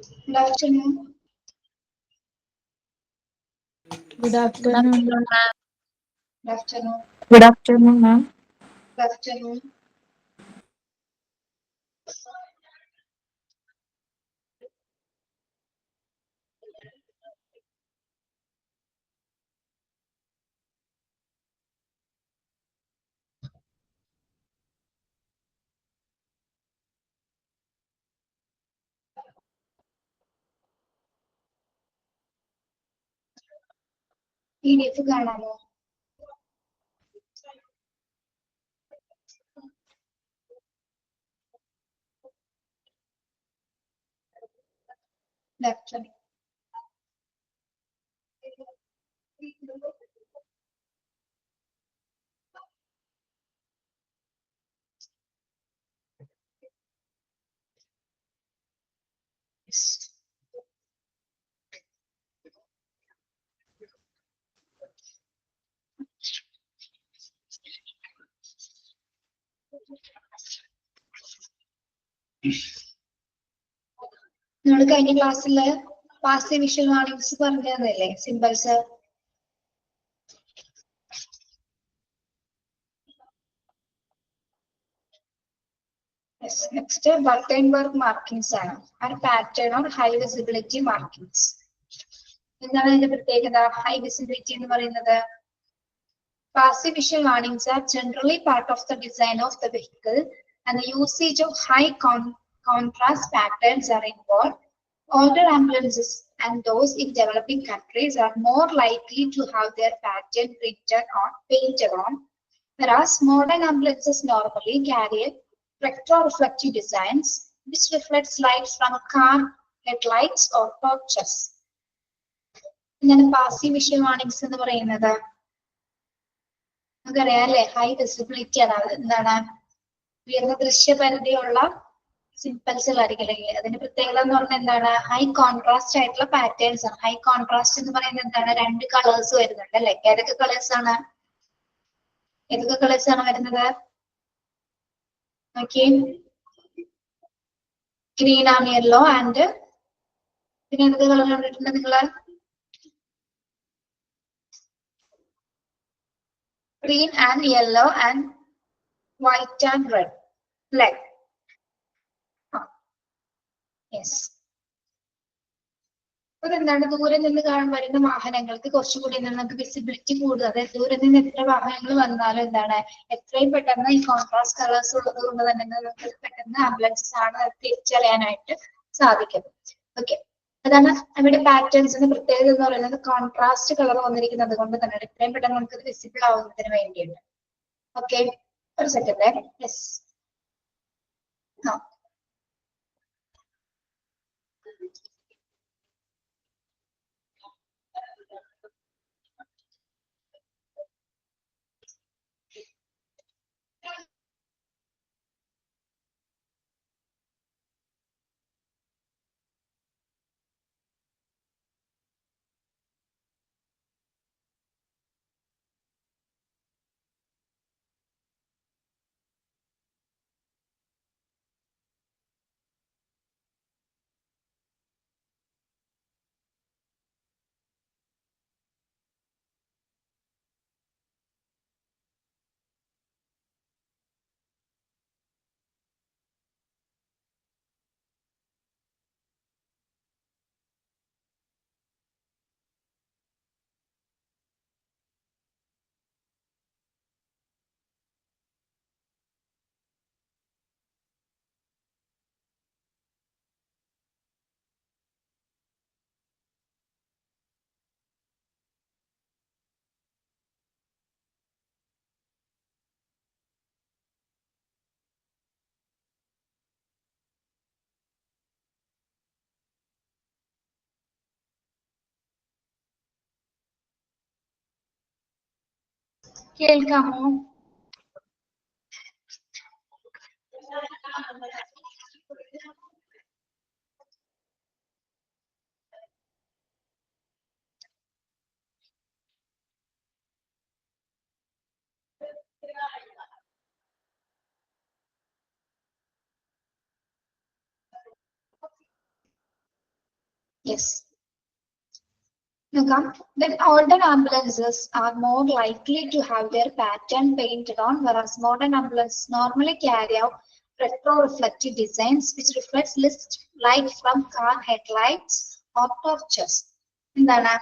Good afternoon. Good afternoon. Good afternoon. Good afternoon, ma'am. Good afternoon. PDF കാണാമോ? Good afternoon. നമ്മൾ കഴിഞ്ഞ ക്ലാസ്സിൽ passive visual warnings പറഞ്ഞതല്ലേ, symbols. Next ബട്ടൺബർഗ് markings ആണ്. ആ pattern or high visibility markings. എന്താണ് അതിന്റെ പ്രത്യേകത? ഹൈ വിസിബിലിറ്റി എന്ന് പറയുന്നത്, passive visual warnings are generally part of the design of the vehicle, and the usage of high contrast patterns are involved. Older ambulances and those in developing countries are more likely to have their pattern painted on, whereas modern ambulances normally carry retroreflective designs which reflects light from car headlights or torches. ഇങ്ങനെ passive visual warnings എന്ന് പറയുന്നത് നമുക്കറിയാം അല്ലെ, high visibility ആണ്. എന്താണ്? ഉയർന്ന ദൃശ്യപരിധിയുള്ള സിംപൽസുകളായിരിക്കും. അതിന്റെ പ്രത്യേകത എന്ന് പറഞ്ഞാൽ എന്താണ്? ഹൈ കോൺട്രാസ്റ്റ് ആയിട്ടുള്ള പാറ്റേൺസ് ആണ്. ഹൈ കോൺട്രാസ്റ്റ് എന്ന് പറയുന്നത് എന്താണ്? രണ്ട് കളേഴ്സ് വരുന്നുണ്ട് അല്ലെ. ഏതൊക്കെ കളേഴ്സ് ആണ്? വരുന്നത്? Okay, green and yellow and പിന്നെ ഏതൊക്കെ കളർ കണ്ടിട്ടുണ്ട് നിങ്ങള്? Green and yellow and white and red അല്ലെ? യെസ്. അതെന്താണ്? ദൂരെ നിന്ന് വരുന്ന വാഹനങ്ങൾക്ക് കുറച്ചുകൂടി നമുക്ക് വിസിബിലിറ്റി കൂടുതൽ. അതായത് ദൂരെ നിന്ന് എത്ര വാഹനങ്ങൾ വന്നാലും എന്താണ്, എത്രയും പെട്ടെന്ന് ഈ കോൺട്രാസ്റ്റ് കളേഴ്സ് ഉള്ളത് കൊണ്ട് തന്നെ നമുക്ക് പെട്ടെന്ന് ആംബുലൻസസ് ആണ് തിരിച്ചറിയാനായിട്ട് സാധിക്കും. ഓക്കെ, അതാണ് നമ്മുടെ പാറ്റേൺസിന്റെ പ്രത്യേകത എന്ന് പറയുന്നത്. കോൺട്രാസ്റ്റ് കളർ വന്നിരിക്കുന്നത് കൊണ്ട് തന്നെ എത്രയും പെട്ടെന്ന് നമുക്ക് വിസിബിൾ ആവുന്നതിന് വേണ്ടിയിട്ട്. ഓക്കെ, ഒരു സെക്കൻഡ്. യെസ്. കേൾക്കാമോ? Yes. Now, then older ambulances are more likely to have their pattern painted on, whereas modern ambulances normally carry out retroreflective designs which reflects light from car headlights or torches. എന്താണ്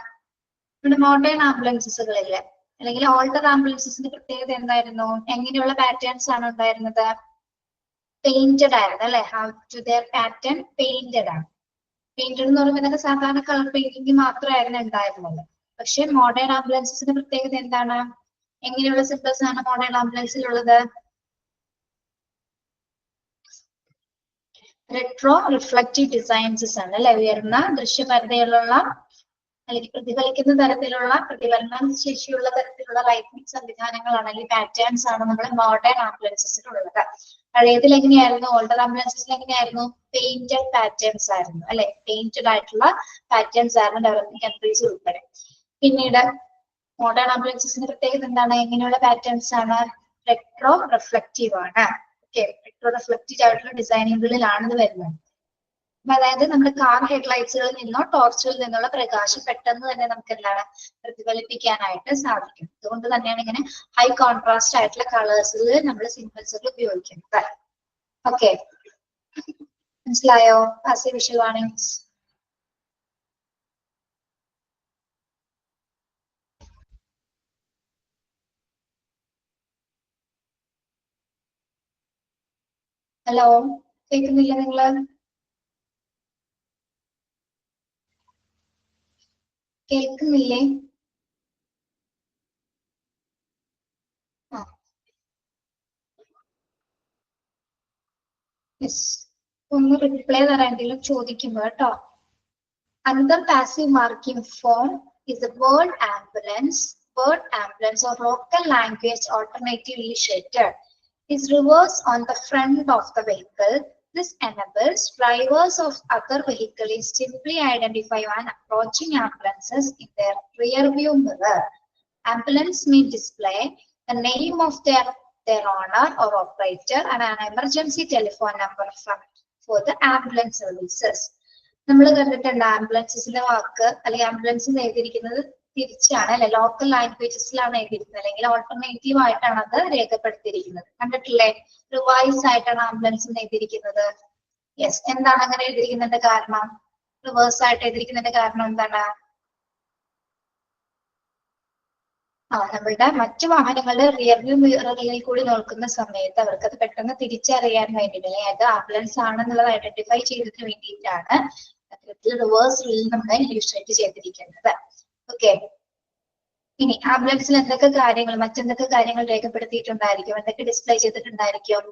ഇവിടെ modern ആംബുലൻസുകളില്ലേ അല്ലെങ്കിൽ older ആംബുലൻസിന്റെ പ്രത്യേകത എന്തായിരുന്നു? എങ്ങനെയുള്ള patterns ആണ് ഉണ്ടായിരുന്നത്? Painted ആയിരുന്നു അല്ലെ? How to their pattern painted ആണ്. പെയിന്റഡ് എന്ന് പറയുമ്പോൾ ഇതൊക്കെ സാധാരണ കളർ പെയിന്റിങ് മാത്രമായിരുന്നു ഉണ്ടായിരുന്നത്. പക്ഷെ മോഡേൺ ആംബുലൻസിന്റെ പ്രത്യേകത എന്താണ്? എങ്ങനെയുള്ള സിംബൽസ് ആണ് മോഡേൺ ആംബുലൻസിലുള്ളത്? റെട്രോ റിഫ്ലക്റ്റീവ് ഡിസൈൻസ് ആണ് അല്ലെ? ഉയർന്ന ദൃശ്യപരതയിലുള്ള അല്ലെങ്കിൽ പ്രതിഫലിക്കുന്ന തരത്തിലുള്ള പ്രതിഫലന ശേഷിയുള്ള തരത്തിലുള്ള ലൈറ്റിംഗ് സംവിധാനങ്ങളാണ് അല്ലെങ്കിൽ പാറ്റേൺസ് ആണ് നമ്മുടെ മോഡേൺ ആംബുലൻസിലുള്ളത്. പഴയതിൽ എങ്ങനെയായിരുന്നു? ഓൾഡർ ആംബുലൻസിൽ എങ്ങനെയായിരുന്നു? പെയിന്റഡ് പാറ്റേൺസ് ആയിരുന്നു അല്ലെ? പെയിന്റഡ് ആയിട്ടുള്ള പാറ്റേൺസ് ആയിരുന്നു ഡെവലപ്പിംഗ് കൺട്രീസ് ഉൾപ്പെടെ. പിന്നീട് മോഡേൺ ആംബുലൻസിന്റെ പ്രത്യേകത എന്താണ്? എങ്ങനെയുള്ള പാറ്റേൺസ് ആണ്? റെട്രോ റിഫ്ലക്റ്റീവ് ആണ്. ഓക്കെ, റെട്രോ റിഫ്ലക്റ്റീവ് ആയിട്ടുള്ള ഡിസൈനുകളിലാണ് ഇത് വരുന്നത്. അതായത് നമ്മുടെ കാർ ഹെഡ്ലൈറ്റ്സുകളിൽ നിന്നോ ടോർച്ചുകളിൽ നിന്നുള്ള പ്രകാശം പെട്ടെന്ന് തന്നെ നമുക്ക് എന്താണ് പ്രതിഫലിപ്പിക്കാനായിട്ട് സാധിക്കും. അതുകൊണ്ട് തന്നെയാണ് ഇങ്ങനെ ഹൈ കോൺട്രാസ്റ്റ് ആയിട്ടുള്ള കളേഴ്സിൽ നമ്മൾ സിംബൽസുകൾ ഉപയോഗിക്കുന്നത്. ഓക്കെ, മനസ്സിലായോ? Passive visual warnings. ഹലോ, കേൾക്കുന്നില്ല നിങ്ങള്? കേൾക്കുന്നില്ലേ? യെസ്, ഒന്ന് റിപ്ലൈ തരാമെങ്കിലും ചോദിക്കുമ്പോ കേട്ടോ. Another passive marking form is the word ambulance or local language alternatively sheltered. Is reversed on the front of the vehicle. This enables drivers of other vehicles simply identify when approaching ambulances in their rear view mirror. Ambulance may display the name of their owner or operator and an emergency telephone number for the ambulance services. നമ്മൾ കണ്ടിട്ടുണ്ട് ആംബുലൻസിന്റെ വാക്ക് അല്ലെങ്കിൽ ambulance എഴുതിയിരിക്കുന്നത് തിരിച്ചാണ് അല്ലെ? Local ലാംഗ്വേജസിലാണ് എഴുതിയിരിക്കുന്നത് അല്ലെങ്കിൽ alternative ആയിട്ടാണ് അത് രേഖപ്പെടുത്തിയിരിക്കുന്നത്. കണ്ടിട്ടില്ലേ? റിവൈസ് ആയിട്ടാണ് ആംബുലൻസ് എഴുതിയിരിക്കുന്നത്. യെസ്, എന്താണ് അങ്ങനെ എഴുതിയിരിക്കുന്നതിന്റെ കാരണം? റിവേഴ്സ് ആയിട്ട് എഴുതിയിരിക്കുന്നതിന്റെ കാരണം എന്താണ്? നമ്മളുടെ മറ്റു വാഹനങ്ങളുടെ റിയർവ്യൂ മിററിൽ കൂടി നോക്കുന്ന സമയത്ത് അവർക്ക് അത് പെട്ടെന്ന് തിരിച്ചറിയാൻ വേണ്ടിയിട്ട് അല്ലെങ്കിൽ അത് ആംബുലൻസ് ആണെന്നുള്ളത് ഐഡന്റിഫൈ ചെയ്തതിന് വേണ്ടിയിട്ടാണ് അത്തരത്തിൽ റിവേഴ്സ് നമ്മൾ ഇല്യൂസ്ട്രേറ്റ് ചെയ്തിരിക്കുന്നത്. ഓക്കെ, ഇനി ആംബുലൻസിൽ മറ്റെന്തൊക്കെ കാര്യങ്ങൾ രേഖപ്പെടുത്തിയിട്ടുണ്ടായിരിക്കും? എന്തൊക്കെ ഡിസ്പ്ലേ ചെയ്തിട്ടുണ്ടായിരിക്കും?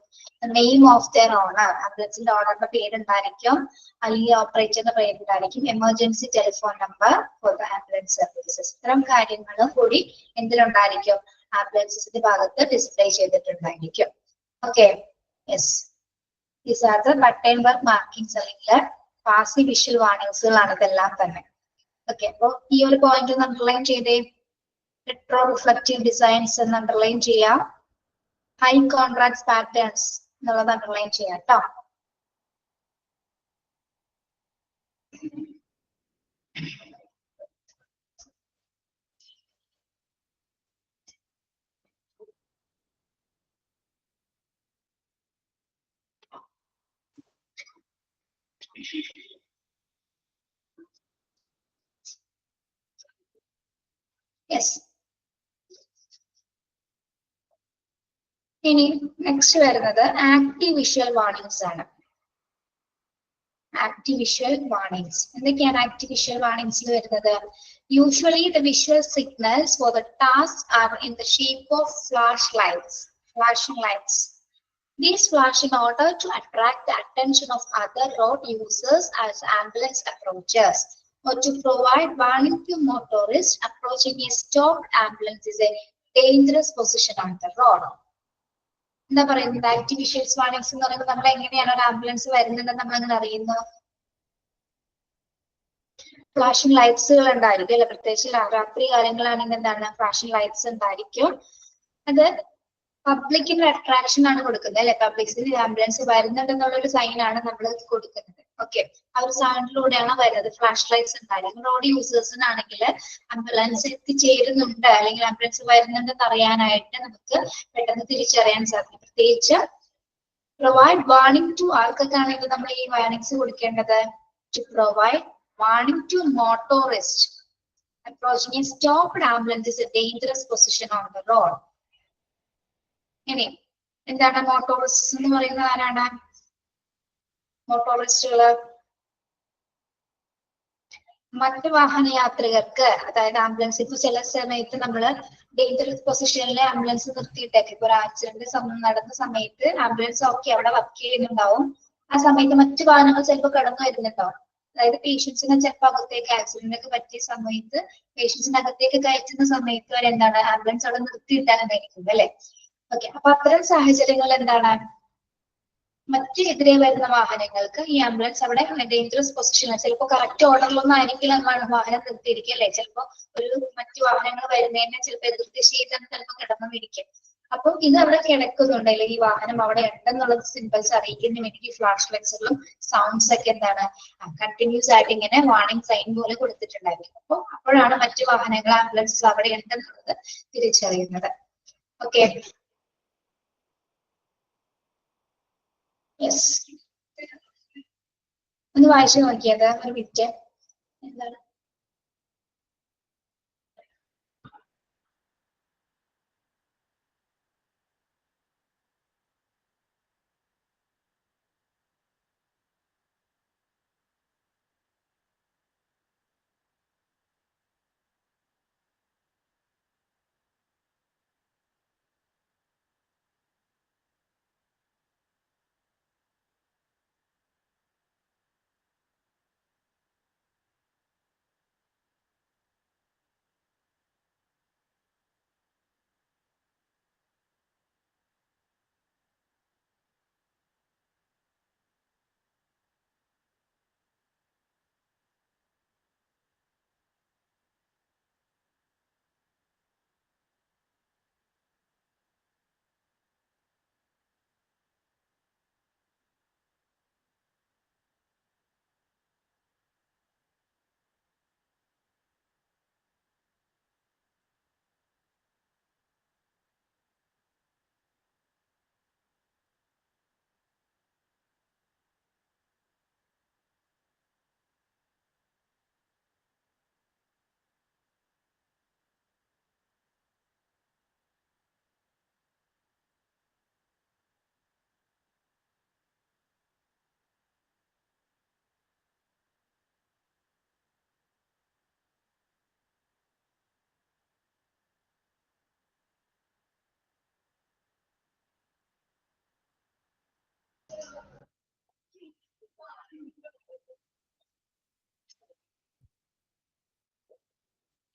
നെയിം ഓഫ് ദെയർ ഓണർ, ആംബുലൻസിന്റെ ഓണറിന്റെ പേരുണ്ടായിരിക്കും, അല്ലെങ്കിൽ ഓപ്പറേറ്ററിന്റെ പേരുണ്ടായിരിക്കും, emergency telephone number for the ambulance services. ഇത്തരം കാര്യങ്ങളും കൂടി എന്തിലുണ്ടായിരിക്കും? ആംബുലൻസിന്റെ ഭാഗത്ത് ഡിസ്പ്ലേ ചെയ്തിട്ടുണ്ടായിരിക്കും. Okay, yes, these are the button work markings അല്ലെങ്കിൽ പാസീവ് വിഷ്വൽ വാർണിംഗ്സുകളാണ് ഇതെല്ലാം തന്നെ. ഓക്കെ, അപ്പൊ ഈ ഒരു പോയിന്റ് ഒന്ന് അണ്ടർലൈൻ ചെയ്തേ. റെട്രോ റിഫ്ലക്റ്റീവ് ഡിസൈൻസ് എന്ന് അണ്ടർലൈൻ ചെയ്യാം. ഹൈ കോൺട്രാസ്റ്റ് പാറ്റേൺസ് എന്നുള്ളത് അണ്ടർലൈൻ ചെയ്യാം കേട്ടോ. യെസ്, ഇനി നെക്സ്റ്റ് വരുന്നത് ആക്റ്റീവ് വിഷ്വൽ വാർണിംഗ്സ് ആണ്. ആക്റ്റീവ് വിഷ്വൽ വാർണിംഗ്സ് എന്തൊക്കെയാണ്? ആക്റ്റീവ് വിഷ്വൽ വാർണിംഗ്സിൽ വരുന്നത് usually the visual signals for the task are in the shape of flashing lights. These flash in order to attract the attention of other road users as ambulance approaches, or to provide warning to motorists approaching a stopped ambulance is a dangerous position on the road. എന്താ പറയുന്നത്? Active visuals warnings എന്ന് പറയുമ്പോൾ നമ്മൾ എങ്ങനെയാണ് ഒരു ambulance വരുന്നുണ്ടെന്ന് നമ്മൾ അങ്ങനെ അറിയുന്നു? ഫ്ലാഷിംഗ് ലൈറ്റ്സുകൾ ഉണ്ടായിരിക്കും അല്ലെ? പ്രത്യേകിച്ച് രാത്രി കാലങ്ങളാണെങ്കിൽ എന്താണ് ഫ്ലാഷിംഗ് ലൈറ്റ്സ് ഉണ്ടായിരിക്കും. അത് പബ്ലിക്കിന്റെ അട്രാക്ഷൻ ആണ് കൊടുക്കുന്നത് അല്ലെ? പബ്ലിക്സിന് ആംബുലൻസ് വരുന്നുണ്ടെന്നുള്ള ഒരു സൈൻ ആണ് നമ്മൾ കൊടുക്കുന്നത്. ഓക്കെ, ആ ഒരു സൗണ്ടിലൂടെയാണ് വരുന്നത്. ഫ്ലാഷ് ലൈറ്റ്സ് ഉണ്ടായാലും റോഡ് യൂസേഴ്സിനാണെങ്കിൽ ആംബുലൻസ് എത്തിച്ചേരുന്നുണ്ട് അല്ലെങ്കിൽ ആംബുലൻസ് വരുന്നുണ്ടെന്ന് അറിയാനായിട്ട് നമുക്ക് പെട്ടെന്ന് തിരിച്ചറിയാൻ സാധിക്കും. പ്രത്യേകിച്ച് പ്രൊവൈഡ് വാർണിംഗ് ടു ആർക്കൊക്കെയാണെങ്കിൽ നമ്മൾ ഈ വാർണിംഗ്സ് കൊടുക്കേണ്ടത്? To provide warning to motorist approaching a stopped ambulance is a dangerous position on the road. ഇനി എന്താണ് മോട്ടോറിസ്റ്റ് എന്ന് പറയുന്നത്? ആരാണ് മോട്ടോറിസ്റ്റുകള്? മറ്റു വാഹന യാത്രികർക്ക്, അതായത് ആംബുലൻസ് ഇപ്പൊ ചില സമയത്ത് നമ്മള് ഡേഞ്ചറസ് പൊസിഷനിൽ ആംബുലൻസ് നിർത്തിയിട്ടേക്ക്, ഇപ്പൊ ഒരു ആക്സിഡന്റ് നടന്ന സമയത്ത് ആംബുലൻസ് ഒക്കെ അവിടെ വർക്ക് ചെയ്യുന്നുണ്ടാവും. ആ സമയത്ത് മറ്റു വാഹനങ്ങൾ ചിലപ്പോൾ കടന്നു വരുന്നുണ്ടാവും. അതായത് പേഷ്യൻസിനെ ചിലപ്പോൾ അകത്തേക്ക് ആക്സിഡന്റ് ഒക്കെ പറ്റിയ സമയത്ത് പേഷ്യൻസിന്റെ അകത്തേക്ക് കയറ്റുന്ന സമയത്ത് വരെ എന്താണ് ആംബുലൻസ് അവിടെ നിർത്തിയിട്ടായിരിക്കും അല്ലെ? ഓക്കെ, അപ്പൊ അത്തരം സാഹചര്യങ്ങൾ എന്താണ്? മറ്റ് എതിരെ വരുന്ന വാഹനങ്ങൾക്ക് ഈ ആംബുലൻസ് അവിടെ ഡേഞ്ചറസ് പൊസിഷനിൽ, ചിലപ്പോൾ കറക്റ്റ് ഓർഡറിലൊന്നും ആയിരിക്കില്ല വാഹനം നിർത്തിയിരിക്കുക അല്ലെ? ചിലപ്പോൾ ഒരു മറ്റു വാഹനങ്ങൾ വരുന്നതിനെ ചിലപ്പോൾ എതിർദിശയിലാണ് ചിലപ്പോൾ കിടന്നിരിക്കും. അപ്പൊ ഇത് അവിടെ കിടക്കുന്നുണ്ട് അല്ലെങ്കിൽ ഈ വാഹനം അവിടെ ഉണ്ടെന്നുള്ളത് സിമ്പിൾസ് അറിയിക്കുന്നതിന് വേണ്ടി ഫ്ലാഷ് ലൈറ്റ്സുകളും സൗണ്ട്സ് ഒക്കെ എന്താണ് കണ്ടിന്യൂസ് ആയിട്ട് ഇങ്ങനെ വാർണിംഗ് സൈൻ പോലെ കൊടുത്തിട്ടുണ്ടായിരിക്കും. അപ്പൊ അപ്പോഴാണ് മറ്റു വാഹനങ്ങൾ ആംബുലൻസ് അവിടെ ഉണ്ടെന്നുള്ളത് തിരിച്ചറിയുന്നത്. ഓക്കെ, യെസ്, ഒന്ന് വായിച്ചു നോക്കിയത് ഒരു മിനിറ്റ്. എന്താണ്?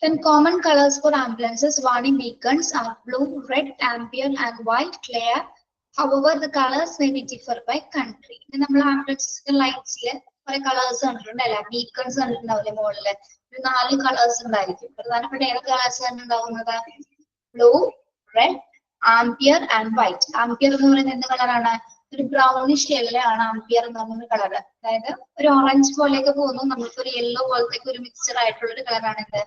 Then common colors for ambulances warning beacons are blue, red, ambient, and white glare. However, the colors may be differ by country. നമ്മൾ ആംബുലൻസ് ലൈറ്റ്സില് കുറെ കളേഴ്സ് കണ്ടിട്ടുണ്ടല്ലേ? ബീക്കൺസ് കണ്ടിട്ടുണ്ടാവില്ലേ? മുകളില് ഒരു 4 കളേഴ്സ് ഉണ്ടായിരിക്കും. പ്രധാനപ്പെട്ട ഏത് കളേഴ്സ് ആണ് ഉണ്ടാവുന്നത്? Blue, red, ampere and white. Ampere എന്ന് പറയുന്നത് എന്ത് കളറാണ്? ഒരു ബ്രൗണിഷ് യെല്ലോ ആണ് ആംപിയർ എന്ന് പറയുന്ന കളർ. അതായത് ഒരു ഓറഞ്ച് പോലെയൊക്കെ പോകുന്നു, നമുക്ക് ഒരു യെല്ലോ പോലത്തെ ഒരു മിക്സർ ആയിട്ടുള്ള ഒരു കളറാണ് എന്ത്?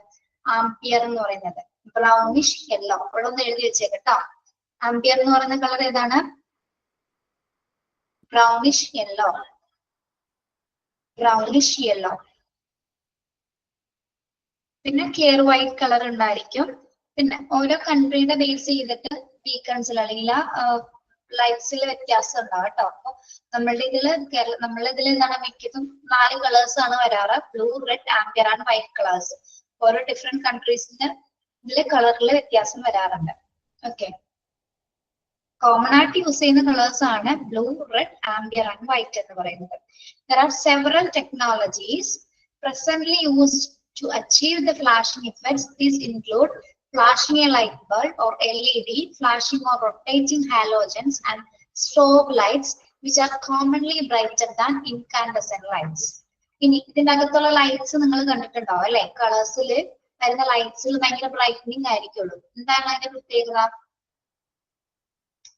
ആംപിയർ എന്ന് പറയുന്നത്. Brownish yellow. അവിടെ ഒന്ന് എഴുതി വെച്ചേക്കട്ടോ. ആംപിയർ എന്ന് പറയുന്ന കളർ ഏതാണ്? Brownish yellow. Brownish yellow. പിന്നെ ക്ലിയർ വൈറ്റ് കളർ ഉണ്ടായിരിക്കും. പിന്നെ ഓരോ കൺട്രിയുടെ ബേസ് ചെയ്തിട്ട് ബീക്കൺസിൽ അല്ലെങ്കിൽ ലൈറ്റ്സിൽ വ്യത്യാസം ഉണ്ടാവും കേട്ടോ. അപ്പൊ നമ്മളുടെ ഇതിൽ എന്താണ് മിക്കതും 4 കളേഴ്സ് ആണ് വരാറ്. ബ്ലൂ, റെഡ്, ആംപിയർ ആണ് വൈറ്റ് കളേഴ്സ്. ഓരോ ഡിഫറെന്റ് കൺട്രീസിന് ഇതിലെ കളറിൽ വ്യത്യാസം വരാറുണ്ട്. ഓക്കെ, കോമൺ ആയിട്ട് യൂസ് ചെയ്യുന്ന കളേഴ്സ് ആണ് blue, red, ampere and white എന്ന് പറയുന്നത്. There are several technologies presently used to achieve the flashing effects. These include flashing a light bulb or LED, flashing or rotating halogens, and strobe lights, which are commonly brighter than incandescent lights. ഇനി ഇതിനകത്തുള്ള lights നിങ്ങൾ കണ്ടിട്ടുണ്ടാവും അല്ലെ? കളേഴ്സിൽ വരുന്ന ലൈറ്റ്സിൽ ഭയങ്കര brightening ആയിരിക്കുള്ളൂ. എന്താണ് അതിന്റെ പ്രത്യേകത?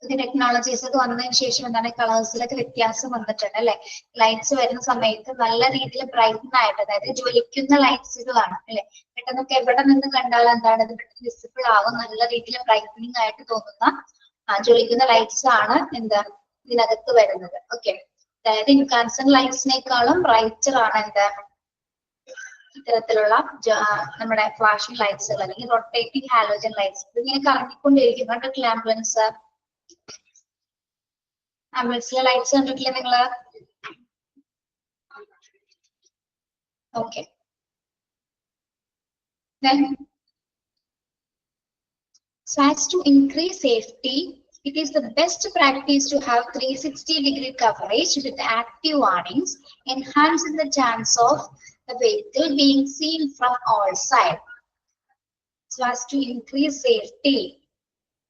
പുതിയ ടെക്നോളജീസ് ഒക്കെ വന്നതിന് ശേഷം എന്താണ് കളേഴ്സിലൊക്കെ വ്യത്യാസം വന്നിട്ടുണ്ട് അല്ലെ. ലൈറ്റ്സ് വരുന്ന സമയത്ത് നല്ല രീതിയിൽ ബ്രൈറ്റൻ ആയിട്ട്, അതായത് ജ്വലിക്കുന്ന ലൈറ്റ്സുകളാണ് അല്ലെ. പെട്ടെന്നൊക്കെ എവിടെ നിന്ന് കണ്ടാൽ എന്താണ് ഇത് പെട്ടെന്ന് വിസിബിൾ ആവും, നല്ല രീതിയിൽ ബ്രൈറ്റനിങ് ആയിട്ട് തോന്നുന്ന ജ്വലിക്കുന്ന ലൈറ്റ്സ് ആണ് എന്താ ഇതിനകത്ത് വരുന്നത്. ഓക്കെ, അതായത് ഇൻകാൻസെന്റ് ലൈറ്റ്സിനേക്കാളും ബ്രൈറ്റർ ആണ് എന്താ ഇത്തരത്തിലുള്ള നമ്മുടെ ഫ്ലാഷിംഗ് ലൈറ്റ്സുകൾ അല്ലെങ്കിൽ റൊട്ടേറ്റിംഗ് ഹാലോജൻ ലൈറ്റ്സ്. ഇങ്ങനെ കറങ്ങിക്കൊണ്ടിരിക്കും. കണ്ടിട്ടില്ല ആംബുലൻസിലെ ലൈറ്റ്സ് കണ്ടിട്ടില്ലേ നിങ്ങള്? Okay, so as to increase safety, it is the best practice to have 360-degree coverage with active warnings, enhancing the chance of the vehicle being seen from all sides. So as to increase safety,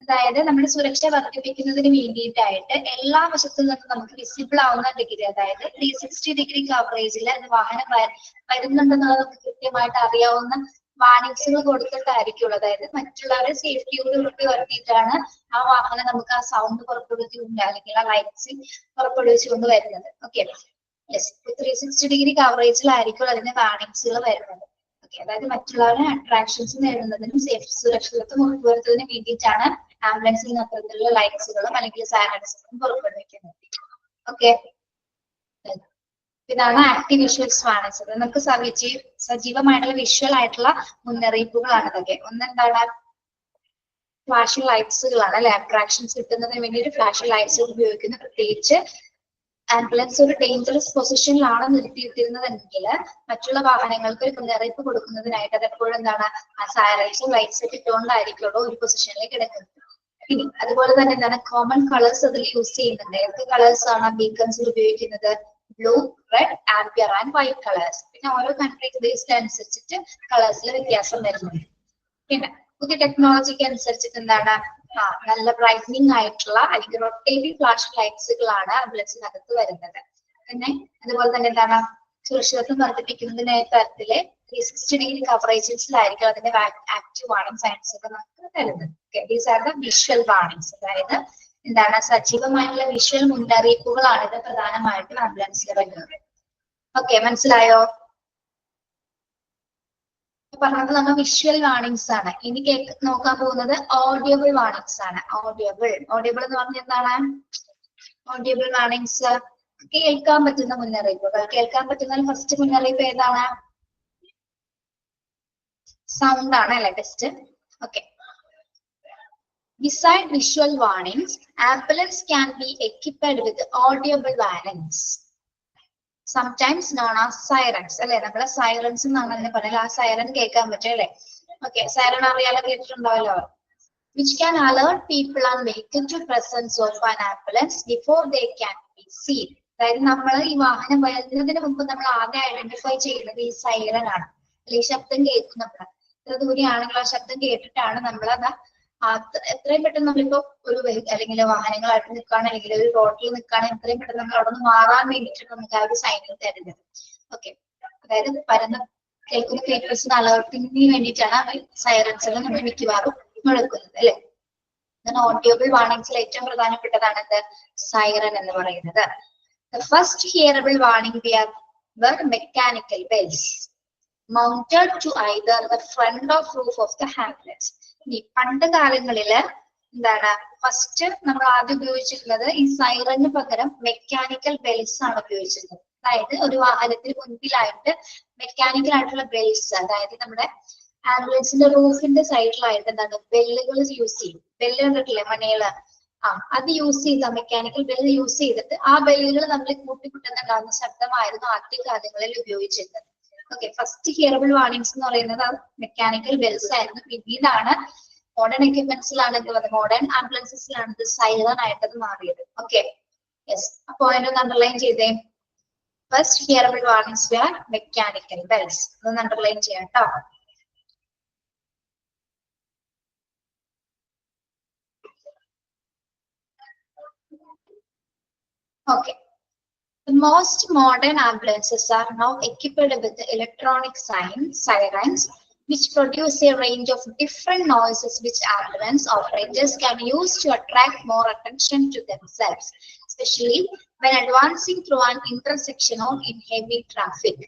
അതായത് നമ്മുടെ സുരക്ഷ വർദ്ധിപ്പിക്കുന്നതിന് വേണ്ടിയിട്ടായിട്ട് എല്ലാ വശത്തു നിന്നും നമുക്ക് visible ആവുന്ന degree, അതായത് 360-degree കവറേജിൽ വാഹനം വരുന്നുണ്ടെന്നുള്ളത് നമുക്ക് കൃത്യമായിട്ട് അറിയാവുന്ന വാർണിംഗ്സുകൾ കൊടുത്തിട്ടായിരിക്കുള്ളൂ. അതായത് മറ്റുള്ളവരെ സേഫ്റ്റിയോട് ഉറപ്പി വരുത്തിയിട്ടാണ് ആ വാഹനം നമുക്ക് ആ സൗണ്ട് പുറപ്പെടുവിച്ചുകൊണ്ട് അല്ലെങ്കിൽ ആ ലൈറ്റ്സ് പുറപ്പെടുവിച്ചുകൊണ്ട് വരുന്നത്. ഓക്കെ, യെസ്, 360-degree കവറേജിലായിരിക്കും അതിന്റെ വാർണിംഗ്സുകൾ വരുന്നത്. ഓക്കെ, അതായത് മറ്റുള്ളവരെ അട്രാക്ഷൻസ് നേടുന്നതിനും സുരക്ഷിതത്വം ഉറപ്പുവരുത്തുന്നതിന് വേണ്ടിയിട്ടാണ് ആംബുലൻസിൽ അത്തരത്തിലുള്ള ലൈറ്റ്സുകളും അല്ലെങ്കിൽ സൈറൻസുകളും പുറപ്പെടുവിക്കുന്നത്. ഓക്കെ, ഇതാണ് ആക്റ്റീവ് വിഷ്വൽസ് വാർണിംഗ്സ്. നമുക്ക് സജീവമായിട്ടുള്ള വിഷ്വൽ ആയിട്ടുള്ള മുന്നറിയിപ്പുകളാണ് ഇതൊക്കെ. ഒന്നെന്താണ് ഫ്ലാഷിംഗ് ലൈറ്റ്സുകളാണ് അല്ലെ. അട്രാക്ഷൻസ് കിട്ടുന്നതിന് വേണ്ടി ഫ്ലാഷിംഗ് ലൈറ്റ്സുകൾ ഉപയോഗിക്കുന്നത്. പ്രത്യേകിച്ച് ആംബുലൻസ് ഒരു ഡേഞ്ചറസ് പൊസിഷനിലാണ് നിർത്തിയിട്ടിരുന്നതെങ്കിൽ മറ്റുള്ള വാഹനങ്ങൾക്ക് ഒരു മുന്നറിയിപ്പ് കൊടുക്കുന്നതിനായിട്ട് അത് എപ്പോഴും എന്താണ് സൈറൻസും ലൈറ്റ്സ് ഒക്കെ ഇട്ടുകൊണ്ടായിരിക്കുമല്ലോ ഒരു പൊസിഷനിലേക്ക് കിടക്കുന്നത്. ഇനി അതുപോലെ തന്നെ എന്താണ് കോമൺ കളേഴ്സ് അതിൽ യൂസ് ചെയ്യുന്നുണ്ട്. ഏതൊക്കെ കളേഴ്സ് ആണ് ബീക്കൺസിൽ ഉപയോഗിക്കുന്നത്? Blue, red, ampere and white colours. പിന്നെ ഓരോ കൺട്രീസ് ബേസ്ഡ് അനുസരിച്ചിട്ട് കളേഴ്സിൽ വ്യത്യാസം വരുന്നുണ്ട്. പിന്നെ പുതിയ ടെക്നോളജിക്ക് അനുസരിച്ചിട്ട് എന്താണ് നല്ല ബ്രൈറ്റനിങ് ആയിട്ടുള്ള അല്ലെങ്കിൽ റൊട്ടേറ്റിംഗ് ഫ്ലാഷ് ലൈറ്റ്സുകളാണ് ആംബുലൻസിനകത്ത് വരുന്നത്. പിന്നെ അതുപോലെ തന്നെ എന്താണ് സുരക്ഷിതത്വം വർദ്ധിപ്പിക്കുന്നതിനായ തരത്തില് 360-degree കവറേജസിലായിരിക്കും അതിന്റെ ആക്റ്റീവ് വാർണിംഗ് സൈൻസ് ഒക്കെ നമുക്ക് തരുന്നത്. These are the visual warnings. അതായത് എന്താണ് സജീവമായിട്ടുള്ള വിഷ്വൽ മുന്നറിയിപ്പുകളാണ് ഇത് പ്രധാനമായിട്ടും ആംബുലൻസിൽ വരുന്നത്. ഓക്കെ, മനസ്സിലായോ? പറഞ്ഞത് നമ്മൾ വിഷ്വൽ വാർണിംഗ്സ് ആണ്. ഇനി നോക്കാൻ പോകുന്നത് ഓഡിയബിൾ വാർണിംഗ്സ് ആണ്. ഓഡിയബിൾ എന്ന് പറഞ്ഞാൽ എന്താണ്? ഓഡിയബിൾ വാർണിംഗ്സ് കേൾക്കാൻ പറ്റുന്ന മുന്നറിയിപ്പുകൾ. കേൾക്കാൻ പറ്റുന്ന ഫസ്റ്റ് മുന്നറിയിപ്പ് ഏതാണ്? സൗണ്ട് ആണ് അല്ലെ, test. Okay, beside visual warnings, ambulance can be equipped with audible warnings, sometimes known as sirens. അല്ലെ, നമ്മളെ സൈറൻസ് എന്നാണ് തന്നെ പറയുന്നത്. ആ സൈറൻ കേൾക്കാൻ പറ്റും അല്ലെ. ഓക്കെ, സൈറൻ അറിയാലോ, കേട്ടിട്ടുണ്ടാവല്ലോ. which can alert people and vehicle to presence of an ambulance before they can be seen. അതായത് നമ്മൾ ഈ വാഹനം വരുന്നതിന് മുമ്പ് നമ്മൾ ആദ്യം ഐഡന്റിഫൈ ചെയ്യുന്നത് ഈ സൈറൻ ആണ്. അല്ലെ, ഈ ശബ്ദം കേൾക്കും. നമ്മൾ എത്ര ദൂരെയാണെങ്കിൽ ആ ശബ്ദം കേട്ടിട്ടാണ് നമ്മൾ എത്രയും പെട്ടെന്ന് നമ്മളിപ്പോ ഒരു അല്ലെങ്കിൽ വാഹനങ്ങളായിട്ട് നിൽക്കുകയാണ് അല്ലെങ്കിൽ ഒരു റോഡിൽ നിൽക്കുകയാണെങ്കിൽ എത്രയും പെട്ടെന്ന് നമ്മൾ അവിടെ നിന്ന് മാറാൻ വേണ്ടിയിട്ടാണ് നമുക്ക് ആ ഒരു സൈനുകൾ തരുന്നത്. ഓക്കെ, അതായത് പരന്ന കേൾക്കുന്ന കേറ്റേഴ്സിന് അലേർട്ടിങ്ങിന് വേണ്ടിയിട്ടാണ് സൈറൻസുകൾ നമ്മൾ മിക്കവാറും മുഴക്കുന്നത് അല്ലെ. ഓഡിയബിൾ വാർണിംഗ്സിൽ ഏറ്റവും പ്രധാനപ്പെട്ടതാണ് എന്ത്? സൈറൻ എന്ന് പറയുന്നത്. The first hearable warning were mechanical bells mounted to either the front or roof of the ambulance. ഈ പണ്ട് കാലങ്ങളില് എന്താണ് ഫസ്റ്റ് നമ്മൾ ആദ്യം ഉപയോഗിച്ചിരുന്നത് ഈ സൈറന് പകരം മെക്കാനിക്കൽ ബെൽസ് ആണ് ഉപയോഗിച്ചിരുന്നത്. അതായത് ഒരു വാഹനത്തിന് മുൻപിലായിട്ട് മെക്കാനിക്കൽ ആയിട്ടുള്ള ബെൽസ്, അതായത് നമ്മുടെ ആംബുലൻസിന്റെ റൂഫിന്റെ സൈഡിലായിട്ട് എന്താണ് ബെല്ലുകൾ യൂസ് ചെയ്യും. ബെല്ല് കണ്ടിട്ടില്ലേ മണികള്? അത് യൂസ് ചെയ്ത മെക്കാനിക്കൽ ബെല്ല് യൂസ് ചെയ്തിട്ട് ആ ബെല്ലുകൾ നമ്മൾ കൂട്ടിക്കുട്ടുന്നുണ്ടാകുന്ന ശബ്ദമായിരുന്നു ആദ്യകാലങ്ങളിൽ ഉപയോഗിച്ചിരുന്നത്. ഓക്കെ, ഫസ്റ്റ് ഹിയറബിൾ വാർണിംഗ്സ് എന്ന് പറയുന്നത് മെക്കാനിക്കൽ ബെൽസ് ആയിരുന്നു. പിന്നീടാണ് മോഡേൺ എക്യുപ്മെന്റ്സിലാണ് എന്ത് പറയുന്നത്, മോഡേൺ ആംബുലൻസസിലാണ് ഇത് സൈറൻ ആയിട്ടത് മാറിയത്. ഓക്കെ, യെസ്, അപ്പൊ അതിനൊന്ന് അണ്ടർലൈൻ ചെയ്തേ. First hearable warnings were mechanical bells. അതൊന്ന് അണ്ടർലൈൻ ചെയ്യാം കേട്ടോ. Okay. The most modern ambulances are now equipped with electronic sirens which produce a range of different noises which ambulance operators can use to attract more attention to themselves, especially when advancing through an intersection or in heavy traffic.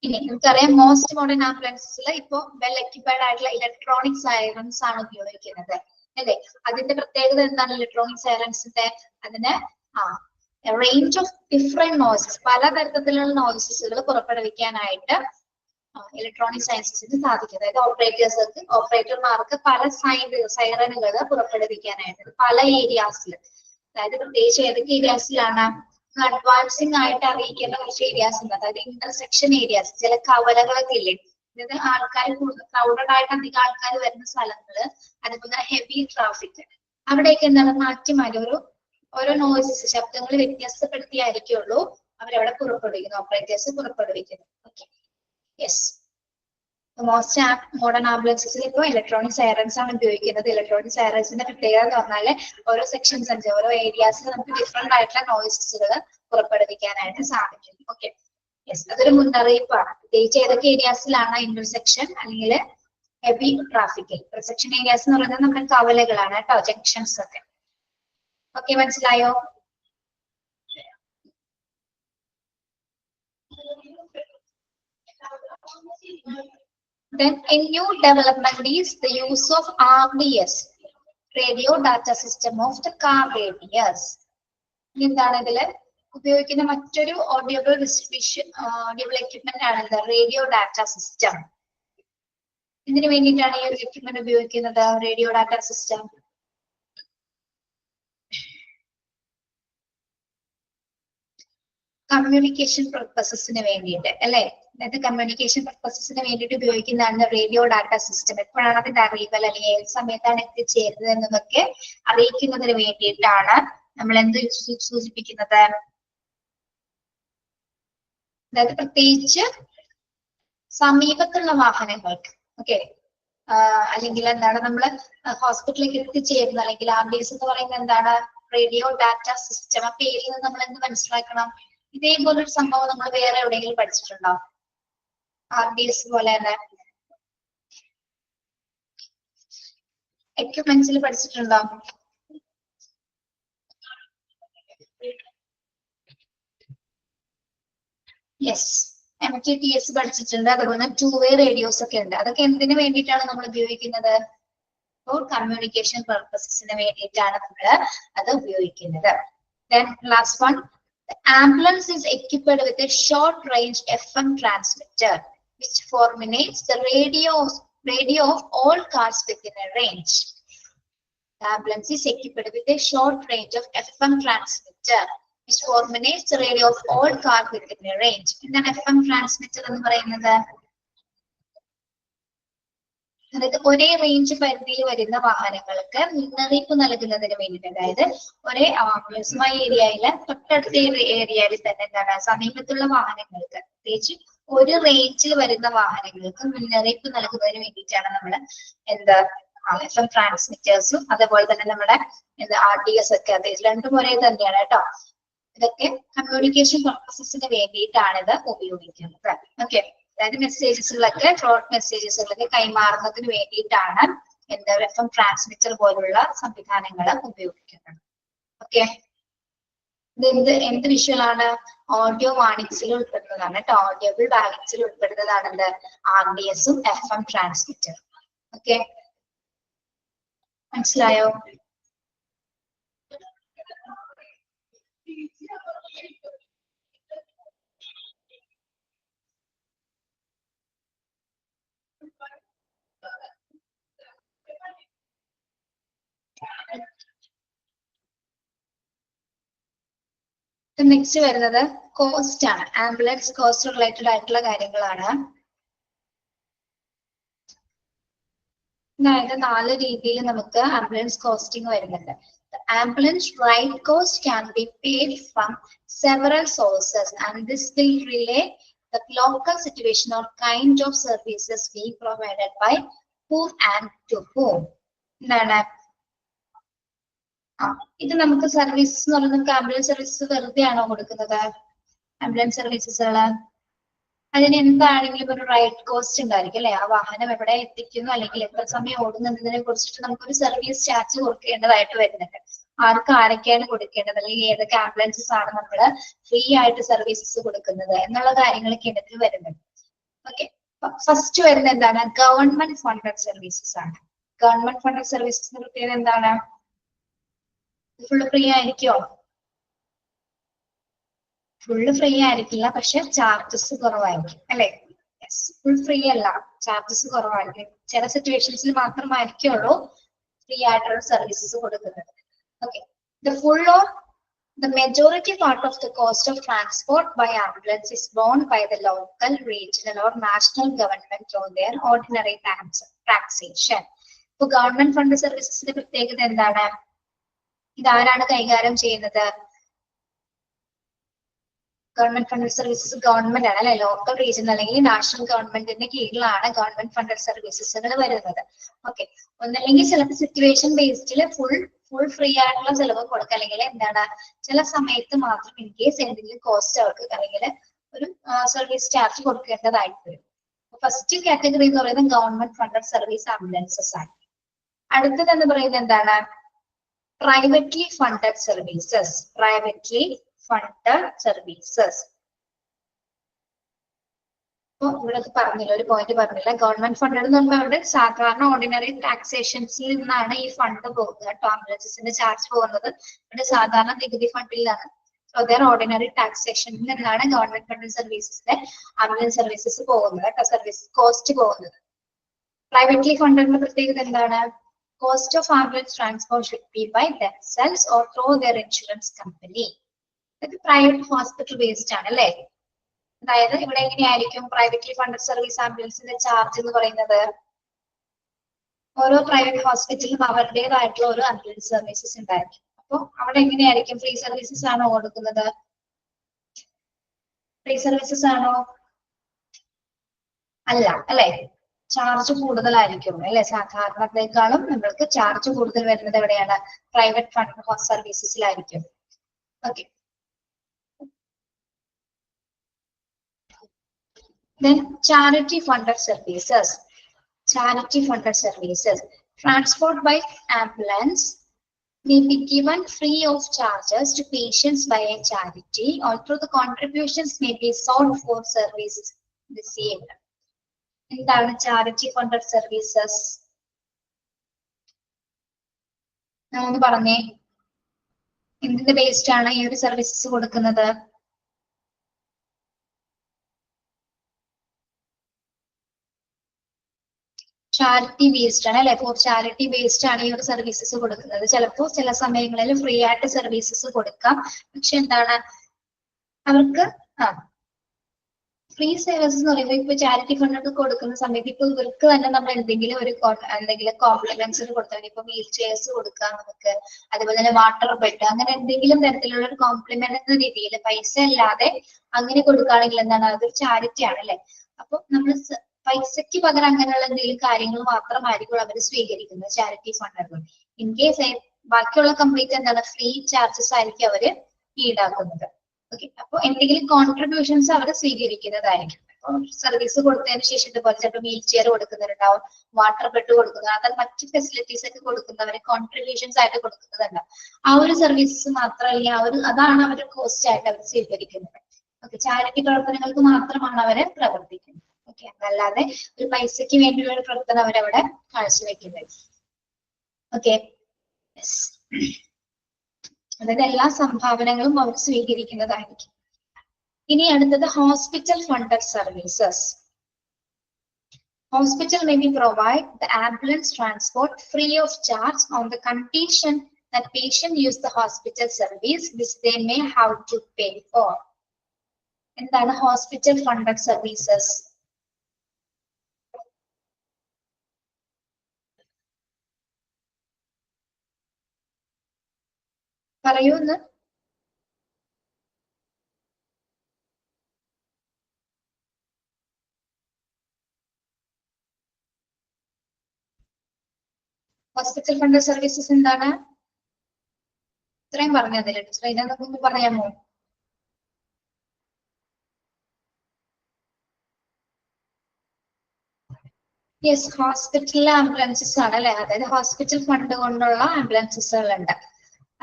ഇനി നമുക്കറിയാം most modern ആംബുലൻസിൽ ഇപ്പോ well equipped ആയിട്ടുള്ള electronic sirens ആണ് ഉപയോഗിക്കുന്നത് അല്ലെ. അതിന്റെ പ്രത്യേകത എന്താണ് ഇലക്ട്രോണിക് സൈറൻസിന്റെ? അതിന് റേഞ്ച് ഓഫ് ഡിഫറെന്റ് നോയ്സസ്, പലതരത്തിലുള്ള നോയ്സസുകൾ പുറപ്പെടുവിക്കാനായിട്ട് ഇലക്ട്രോണിക് സയൻസിന് സാധിക്കും. അതായത് ഓപ്പറേറ്റർമാർക്ക് പല സൈറനുകൾ പുറപ്പെടുവിക്കാനായിട്ട് പല ഏരിയാസിൽ, അതായത് പ്രത്യേകിച്ച് ഏതൊക്കെ ഏരിയാസിലാണ് അഡ്വാൻസിങ് ആയിട്ട് അറിയിക്കേണ്ട കുറച്ച് ഏരിയാസ് ഉണ്ട്. അതായത് ഇന്റർസെക്ഷൻ ഏരിയാസ്, ചില കവലകളൊക്കെ ഇല്ലേ, അതായത് ആൾക്കാർ ക്രൗഡഡ് ആയിട്ട് അധികം ആൾക്കാർ വരുന്ന സ്ഥലങ്ങള്, അതുപോലെ ഹെവി ട്രാഫിക്, അവിടെയൊക്കെ എന്താണ് മാറ്റി മാറ്റി ഓരോ നോയ്സസ്, ശബ്ദങ്ങൾ വ്യത്യാസപ്പെടുത്തിയായിരിക്കുള്ളൂ അവരവിടെ പുറപ്പെടുവിക്കുന്നു, ഓപ്പറേറ്റേഴ്സ് പുറപ്പെടുവിക്കുന്നു. Okay, yes. മോസ്റ്റ് മോഡേൺ ആംബുലൻസിൽ ഇപ്പോൾ ഇലക്ട്രോണിക് സൈറൻസ് ആണ് ഉപയോഗിക്കുന്നത്. ഇലക്ട്രോണിക് സൈറൻസിന്റെ പ്രത്യേകത എന്ന് പറഞ്ഞാല് ഓരോ സെക്ഷൻസ് ഉണ്ട്, ഓരോ ഏരിയാസിൽ നമുക്ക് ഡിഫറെന്റ് ആയിട്ടുള്ള നോയ്സസുകൾ പുറപ്പെടുവിക്കാനായിട്ട് സാധിക്കും. ഓക്കെ, യെസ്, അതൊരു മുന്നറിയിപ്പാണ്. പ്രത്യേകിച്ച് ഏതൊക്കെ ഏരിയാസിലാണ് ഇന്റർസെക്ഷൻ അല്ലെങ്കിൽ ഹെവി ട്രാഫിക്. ഇന്റർസെക്ഷൻ ഏരിയാസ് എന്ന് പറയുന്നത് നമ്മുടെ കവലകളാണ് കേട്ടോ, ജംഗ്ഷൻസ് ഒക്കെ. ഓക്കെ, മനസ്സിലായോ? Then a new development is the use of RDS, radio data system of the car radius. എന്താണ് ഇതില് ഉപയോഗിക്കുന്ന മറ്റൊരു ഓഡിയോബിൾ എക്യുപ്മെന്റ് ആണ് റേഡിയോ ഡാറ്റ സിസ്റ്റം. ഇതിനു വേണ്ടിയിട്ടാണ് ഈ ഒരു എക്യുപ്മെന്റ് ഉപയോഗിക്കുന്നത്, റേഡിയോ ഡാറ്റ സിസ്റ്റം. കമ്മ്യൂണിക്കേഷൻ പർപ്പസസിന് വേണ്ടിയിട്ട് അല്ലെ, അതായത് കമ്മ്യൂണിക്കേഷൻ പർപ്പസസിന് വേണ്ടിയിട്ട് ഉപയോഗിക്കുന്നതാണ് റേഡിയോ ഡാറ്റ സിസ്റ്റം. എപ്പോഴാണ് അതിന്റെ അറിയിപ്പൽ അല്ലെങ്കിൽ ഏത് സമയത്താണ് എത്തിച്ചേരുന്നത് എന്നതൊക്കെ അറിയിക്കുന്നതിന് വേണ്ടിയിട്ടാണ് നമ്മൾ എന്ത് സൂചിപ്പിക്കുന്നത്. അതായത് പ്രത്യേകിച്ച് സമീപത്തുള്ള വാഹനങ്ങൾക്ക്, ഓക്കെ, അല്ലെങ്കിൽ എന്താണ് നമ്മൾ ഹോസ്പിറ്റലിലേക്ക് എത്തിച്ചേരുന്ന അല്ലെങ്കിൽ RDS എന്ന് പറയുന്നത് എന്താണ്, റേഡിയോ ഡാറ്റ സിസ്റ്റം. ആ പേരിൽ നിന്ന് നമ്മൾ എന്ത് മനസ്സിലാക്കണം? ഇതേപോലൊരു സംഭവം നമ്മൾ വേറെ എവിടെയെങ്കിലും പഠിച്ചിട്ടുണ്ടോ? RDS പോലെ തന്നെ എക്യുപ്മെന്റ്സിൽ പഠിച്ചിട്ടുണ്ടോ? യെസ്, MTTS പഠിച്ചിട്ടുണ്ട്. അതുപോലെ 2-way റേഡിയോസ് ഒക്കെ ഉണ്ട്. അതൊക്കെ എന്തിനു വേണ്ടിയിട്ടാണ് നമ്മൾ ഉപയോഗിക്കുന്നത്? ഫോർ കമ്മ്യൂണിക്കേഷൻ പർപ്പസസിന് വേണ്ടിയിട്ടാണ് നമ്മൾ അത് ഉപയോഗിക്കുന്നത്. Then last one, the ambulance is equipped with a short range FM transmitter which formulates the radio of all cars within a range. The ambulance is equipped with a short range of FM transmitter which formulates the radio of all cars within a range. എന്താണ് FM transmitter എന്ന് പറയുന്നത്? അതായത് ഒരേ range പരിധിയിൽ വരുന്ന വാഹനങ്ങൾക്ക് മുന്നറിയിപ്പ് നൽകുന്നതിന് വേണ്ടിയിട്ട്, അതായത് ഒരേ ആംബുലൻസുമായി ഏരിയയില് തൊട്ടടുത്ത ഏരിയയിൽ തന്നെ എന്താണ് സമീപത്തുള്ള വാഹനങ്ങൾക്ക്, പ്രത്യേകിച്ച് ഒരു റേഞ്ചിൽ വരുന്ന വാഹനങ്ങൾക്ക് മുന്നറിയിപ്പ് നൽകുന്നതിന് വേണ്ടിയിട്ടാണ് നമ്മൾ എന്താ FM ട്രാൻസ്മിറ്റേഴ്സും അതുപോലെ തന്നെ നമ്മുടെ RDS ഒക്കെ, അത് രണ്ടും ഒരേ തന്നെയാണ് കേട്ടോ. ഇതൊക്കെ കമ്മ്യൂണിക്കേഷൻ പർപ്പസസിന് വേണ്ടിയിട്ടാണ് ഇത് ഉപയോഗിക്കുന്നത്. ഓക്കെ, അതായത് മെസ്സേജസുകളൊക്കെ, ഷോർട്ട് മെസ്സേജസുകളൊക്കെ കൈമാറുന്നതിന് വേണ്ടിയിട്ടാണ് എന്താ FM ട്രാൻസ്മിറ്റർ പോലുള്ള സംവിധാനങ്ങൾ ഉപയോഗിക്കുന്നത്. ഓക്കെ, ഇത് എന്ത് വിഷ്വലാണ്? ഓഡിയോ വാണിക്സിൽ ഉൾപ്പെടുന്നതാണ് കേട്ടോ. ഓഡിയോബിൾ വാണിക്സിൽ ഉൾപ്പെടുന്നതാണ് എന്ത്? RDSഉം FM ട്രാൻസ്മിറ്റർ. ഓക്കെ, മനസ്സിലായോ? നെക്സ്റ്റ് വരുന്നത് കോസ്റ്റ് ആണ്. ആംബുലൻസ് കോസ്റ്റ് റിലേറ്റഡ് ആയിട്ടുള്ള കാര്യങ്ങളാണ്. അതായത് 4 രീതിയിൽ നമുക്ക് ആംബുലൻസ് കോസ്റ്റിംഗ് വരുന്നുണ്ട്. Ambulance ride cost can be paid from several sources and this will relate the local situation or kind of services being provided by whom and to whom. എന്താണ് ഇത്? നമുക്ക് service എന്ന് പറയുന്നത് നമുക്ക് ആംബുലൻസ് സർവീസ് വെറുതെ ആണോ കൊടുക്കുന്നത്? ആംബുലൻസ് സർവീസസുകള് അതിന് എന്താണെങ്കിലും ഒരു റൈഡ് കോസ്റ്റ് ഉണ്ടായിരിക്കും അല്ലെ? ആ വാഹനം എവിടെ എത്തിക്കുന്നു അല്ലെങ്കിൽ എത്ര സമയം ഓടുന്നതിനെ കുറിച്ചിട്ട് നമുക്കൊരു സർവീസ് ചാർജ് കൊടുക്കേണ്ടതായിട്ട് വരുന്നുണ്ട്. ആരൊക്കെയാണ് കൊടുക്കേണ്ടത്, അല്ലെങ്കിൽ ഏതൊക്കെ ആംബുലൻസസ് ആണ് നമ്മൾ ഫ്രീ ആയിട്ട് സർവീസസ് കൊടുക്കുന്നത് എന്നുള്ള കാര്യങ്ങളൊക്കെ ഇതിൽ വരുന്നുണ്ട്. ഓക്കെ, ഫസ്റ്റ് വരുന്ന എന്താണ്? ഗവൺമെന്റ് ഫണ്ടഡ് സർവീസസ് ആണ്. ഗവൺമെന്റ് ഫണ്ടഡ് സർവീസസിന്റെ പ്രത്യേകത എന്താണ്? ഫുള്ള് ഫ്രീ ആയിരിക്കോ? ഫുള്ള് ഫ്രീ ആയിരിക്കില്ല, പക്ഷെ ചാർജസ് കുറവായിരിക്കും അല്ലെ? ഫുൾ ഫ്രീ അല്ല, ചാർജസ് കുറവായിരിക്കും. ചില സിറ്റുവേഷൻസിൽ മാത്രമായിരിക്കുള്ളൂ ഫ്രീ ആയിട്ടുള്ള സർവീസസ് കൊടുക്കുന്നത്. Okay, the full or the majority part of the cost of transport by ambulance is borne by the local, regional or national government through their ordinary taxation. ഇപ്പൊ government fund സർവീസസിന്റെ പ്രത്യേകത എന്താണ്? ഇതാരാണ് കൈകാര്യം ചെയ്യുന്നത്? Government funded services government ആണ് അല്ലെ? Local, regional അല്ലെങ്കിൽ national ഗവൺമെന്റിന്റെ കീഴിലാണ് ഗവൺമെന്റ് ഫണ്ടഡ് സർവീസസുകൾ വരുന്നത്. ഓക്കെ, ഒന്നല്ലെങ്കിൽ ചിലപ്പോൾ സിറ്റുവേഷൻ ബേസ്ഡിൽ ഫുൾ ഫ്രീ ആയിട്ടുള്ള ചിലവ് കൊടുക്കുക, അല്ലെങ്കിൽ എന്താണ് ചില സമയത്ത് മാത്രം ഇൻ കേസ് എന്തെങ്കിലും കോസ്റ്റ് അവർക്ക് അല്ലെങ്കിൽ ഒരു സർവീസ് ചാർജ് കൊടുക്കേണ്ടതായിട്ട് വരും. ഫസ്റ്റ് കാറ്റഗറി എന്ന് പറയുന്നത് ഗവൺമെന്റ് ഫണ്ടഡ് സർവീസ് ആംബുലൻസസ് ആണ്. അടുത്തത് എന്ന് പറയുന്നത് എന്താണ്? Privately funded services. Privately funded services. അപ്പൊ ഇവിടെ പറഞ്ഞില്ല, ഒരു പോയിന്റ് പറഞ്ഞില്ല. ഗവൺമെന്റ് ഫണ്ടഡ് എന്ന് പറയുമ്പോൾ അവിടെ സാധാരണ ഓർഡിനറി ടാക്സേഷൻസിൽ നിന്നാണ് ഈ ഫണ്ട് പോകുന്നത് കേട്ടോ. ആംബുലൻസിന്റെ ചാർജ് പോകുന്നത് ഇവിടെ സാധാരണ നികുതി ഫണ്ടിലാണ്. ഓർഡിനറി ടാക്സേഷനിൽ നിന്നാണ് ഗവൺമെന്റ് ഫണ്ടഡ് സർവീസസിന്റെ ആംബുലൻസ് സർവീസസ് പോകുന്നത് കേട്ടോ, സർവീസ് കോസ്റ്റ് പോകുന്നത്. പ്രൈവറ്റ്ലി ഫണ്ടഡിന്റെ പ്രത്യേകത എന്താണ്? Cost of ambulance transport should be by themselves or through their insurance company. ഇത് പ്രൈവറ്റ് ഹോസ്പിറ്റൽ ബേസ്ഡ് ആണ് അല്ലെ? അതായത് ഇവിടെ എങ്ങനെയായിരിക്കും പ്രൈവറ്റ്ലി ഫണ്ടഡ് സർവീസ് ആംബുലൻസിന്റെ ചാർജ് എന്ന് പറയുന്നത്? ഓരോ പ്രൈവറ്റ് ഹോസ്പിറ്റലിലും അവരുടേതായിട്ടുള്ള ഒരു ആംബുലൻസ് സർവീസസ് ഉണ്ടായിരിക്കും. അപ്പൊ അവിടെ എങ്ങനെയായിരിക്കും? ഫ്രീ സർവീസസ് ആണോ കൊടുക്കുന്നത്? ഫ്രീ സർവീസസ് ആണോ? അല്ല അല്ലെ? ചാർജ് കൂടുതലായിരിക്കും അല്ലെ? സാധാരണത്തെക്കാളും നമ്മൾക്ക് ചാർജ് കൂടുതൽ വരുന്നത് എവിടെയാണ്? പ്രൈവറ്റ് ഫണ്ട് സർവീസസിലായിരിക്കും. Okay, then charity funded services. Charity funded services. Transport by ambulance may be given free of charges to patients by a charity, although the contributions may be sought for services received. എന്താണ് charity funded services? നമ്മളൊന്ന് പറഞ്ഞേ, എന്തിന്റെ based ആണ് ഈ ഒരു services കൊടുക്കുന്നത്? Charity based ആണ് അല്ലെ? ഫോർ ചാരിറ്റി ബേസ്ഡ് ആണ് ഈ ഒരു സർവീസസ് കൊടുക്കുന്നത്. ചിലപ്പോൾ ചില സമയങ്ങളിൽ ഫ്രീ ആയിട്ട് സർവീസസ് കൊടുക്കാം, പക്ഷെ എന്താണ് അവർക്ക് ഫ്രീ സർവീസസ് എന്ന് പറയുമ്പോൾ ഇപ്പൊ ചാരിറ്റി ഫണ്ടൊക്കെ കൊടുക്കുന്ന സമയത്ത് ഇപ്പൊ ഇവർക്ക് തന്നെ നമ്മൾ എന്തെങ്കിലും കോംപ്ലിമെന്റ്സ് കൊടുത്താൽ, ഇപ്പൊ വീൽ ചെയർസ് കൊടുക്കാം നമുക്ക്, അതുപോലെ തന്നെ വാട്ടർ ബെഡ്, അങ്ങനെ എന്തെങ്കിലും തരത്തിലുള്ള ഒരു കോംപ്ലിമെന്റ് എന്ന രീതിയിൽ പൈസ അല്ലാതെ അങ്ങനെ കൊടുക്കുകയാണെങ്കിൽ എന്താണ് അതൊരു ചാരിറ്റി ആണ് അല്ലെ? അപ്പൊ നമ്മൾ പൈസയ്ക്ക് പകരം അങ്ങനെയുള്ള എന്തെങ്കിലും കാര്യങ്ങൾ മാത്രമായിരിക്കും അവർ സ്വീകരിക്കുന്നത് ചാരിറ്റി ഫണ്ടുകൾ. ഇൻ കേസ് ബാക്കിയുള്ള കംപ്ലീറ്റ് എന്താണ് ഫ്രീ ചാർജസ് ആയിരിക്കും അവര് ഈടാക്കുന്നത്. ഓക്കെ, അപ്പൊ എന്തെങ്കിലും കോൺട്രിബ്യൂഷൻസ് അവർ സ്വീകരിക്കുന്നതായിരിക്കും. അപ്പൊ സർവീസ് കൊടുത്തതിന് ശേഷം ഇതുപോലെ ചിലപ്പോൾ വീൽ ചെയർ കൊടുക്കുന്നുണ്ടാവും, വാട്ടർ ബെഡ് കൊടുക്കുന്നത്, അതായത് മറ്റു ഫെസിലിറ്റീസ് ഒക്കെ കൊടുക്കുന്നവരെ കോൺട്രിബ്യൂഷൻസ് ആയിട്ട് കൊടുക്കുന്നുണ്ടാവും. ആ ഒരു സർവീസസ് മാത്രമല്ല അതാണ് അവരുടെ കോസ്റ്റ് ആയിട്ട് അവർ സ്വീകരിക്കുന്നത്. ഓക്കെ, ചാരിറ്റി പ്രവർത്തനങ്ങൾക്ക് മാത്രമാണ് അവര് പ്രവർത്തിക്കുന്നത്. ഓക്കെ, അതല്ലാതെ ഒരു പൈസയ്ക്ക് വേണ്ടിയുള്ള ഒരു പ്രവർത്തനം അവരവിടെ കാഴ്ചവെക്കുന്നത്. ഓക്കെ, അതായത് എല്ലാ സംഭാവനകളും അവർ സ്വീകരിക്കുന്നതായിരിക്കും. ഇനി അടുത്തത് hospital funded services. Hospital may be provide the ambulance transport free of charge on the condition that patient use the hospital service which they may have to pay for. എന്താണ് ഹോസ്പിറ്റൽ ഫണ്ടഡ് സർവീസസ്? പറയൂന്ന്. Hospital funded services എന്താണ്? ഇത്രയും പറഞ്ഞതില്ല teacher, ഇതിനൊക്കെ ഒന്ന് പറയാമോ? Yes, ഹോസ്പിറ്റലിലെ ambulances ആണ് അല്ലെ, അതായത് ഹോസ്പിറ്റൽ ഫണ്ട് കൊണ്ടുള്ള ആംബുലൻസസുകളുണ്ട്.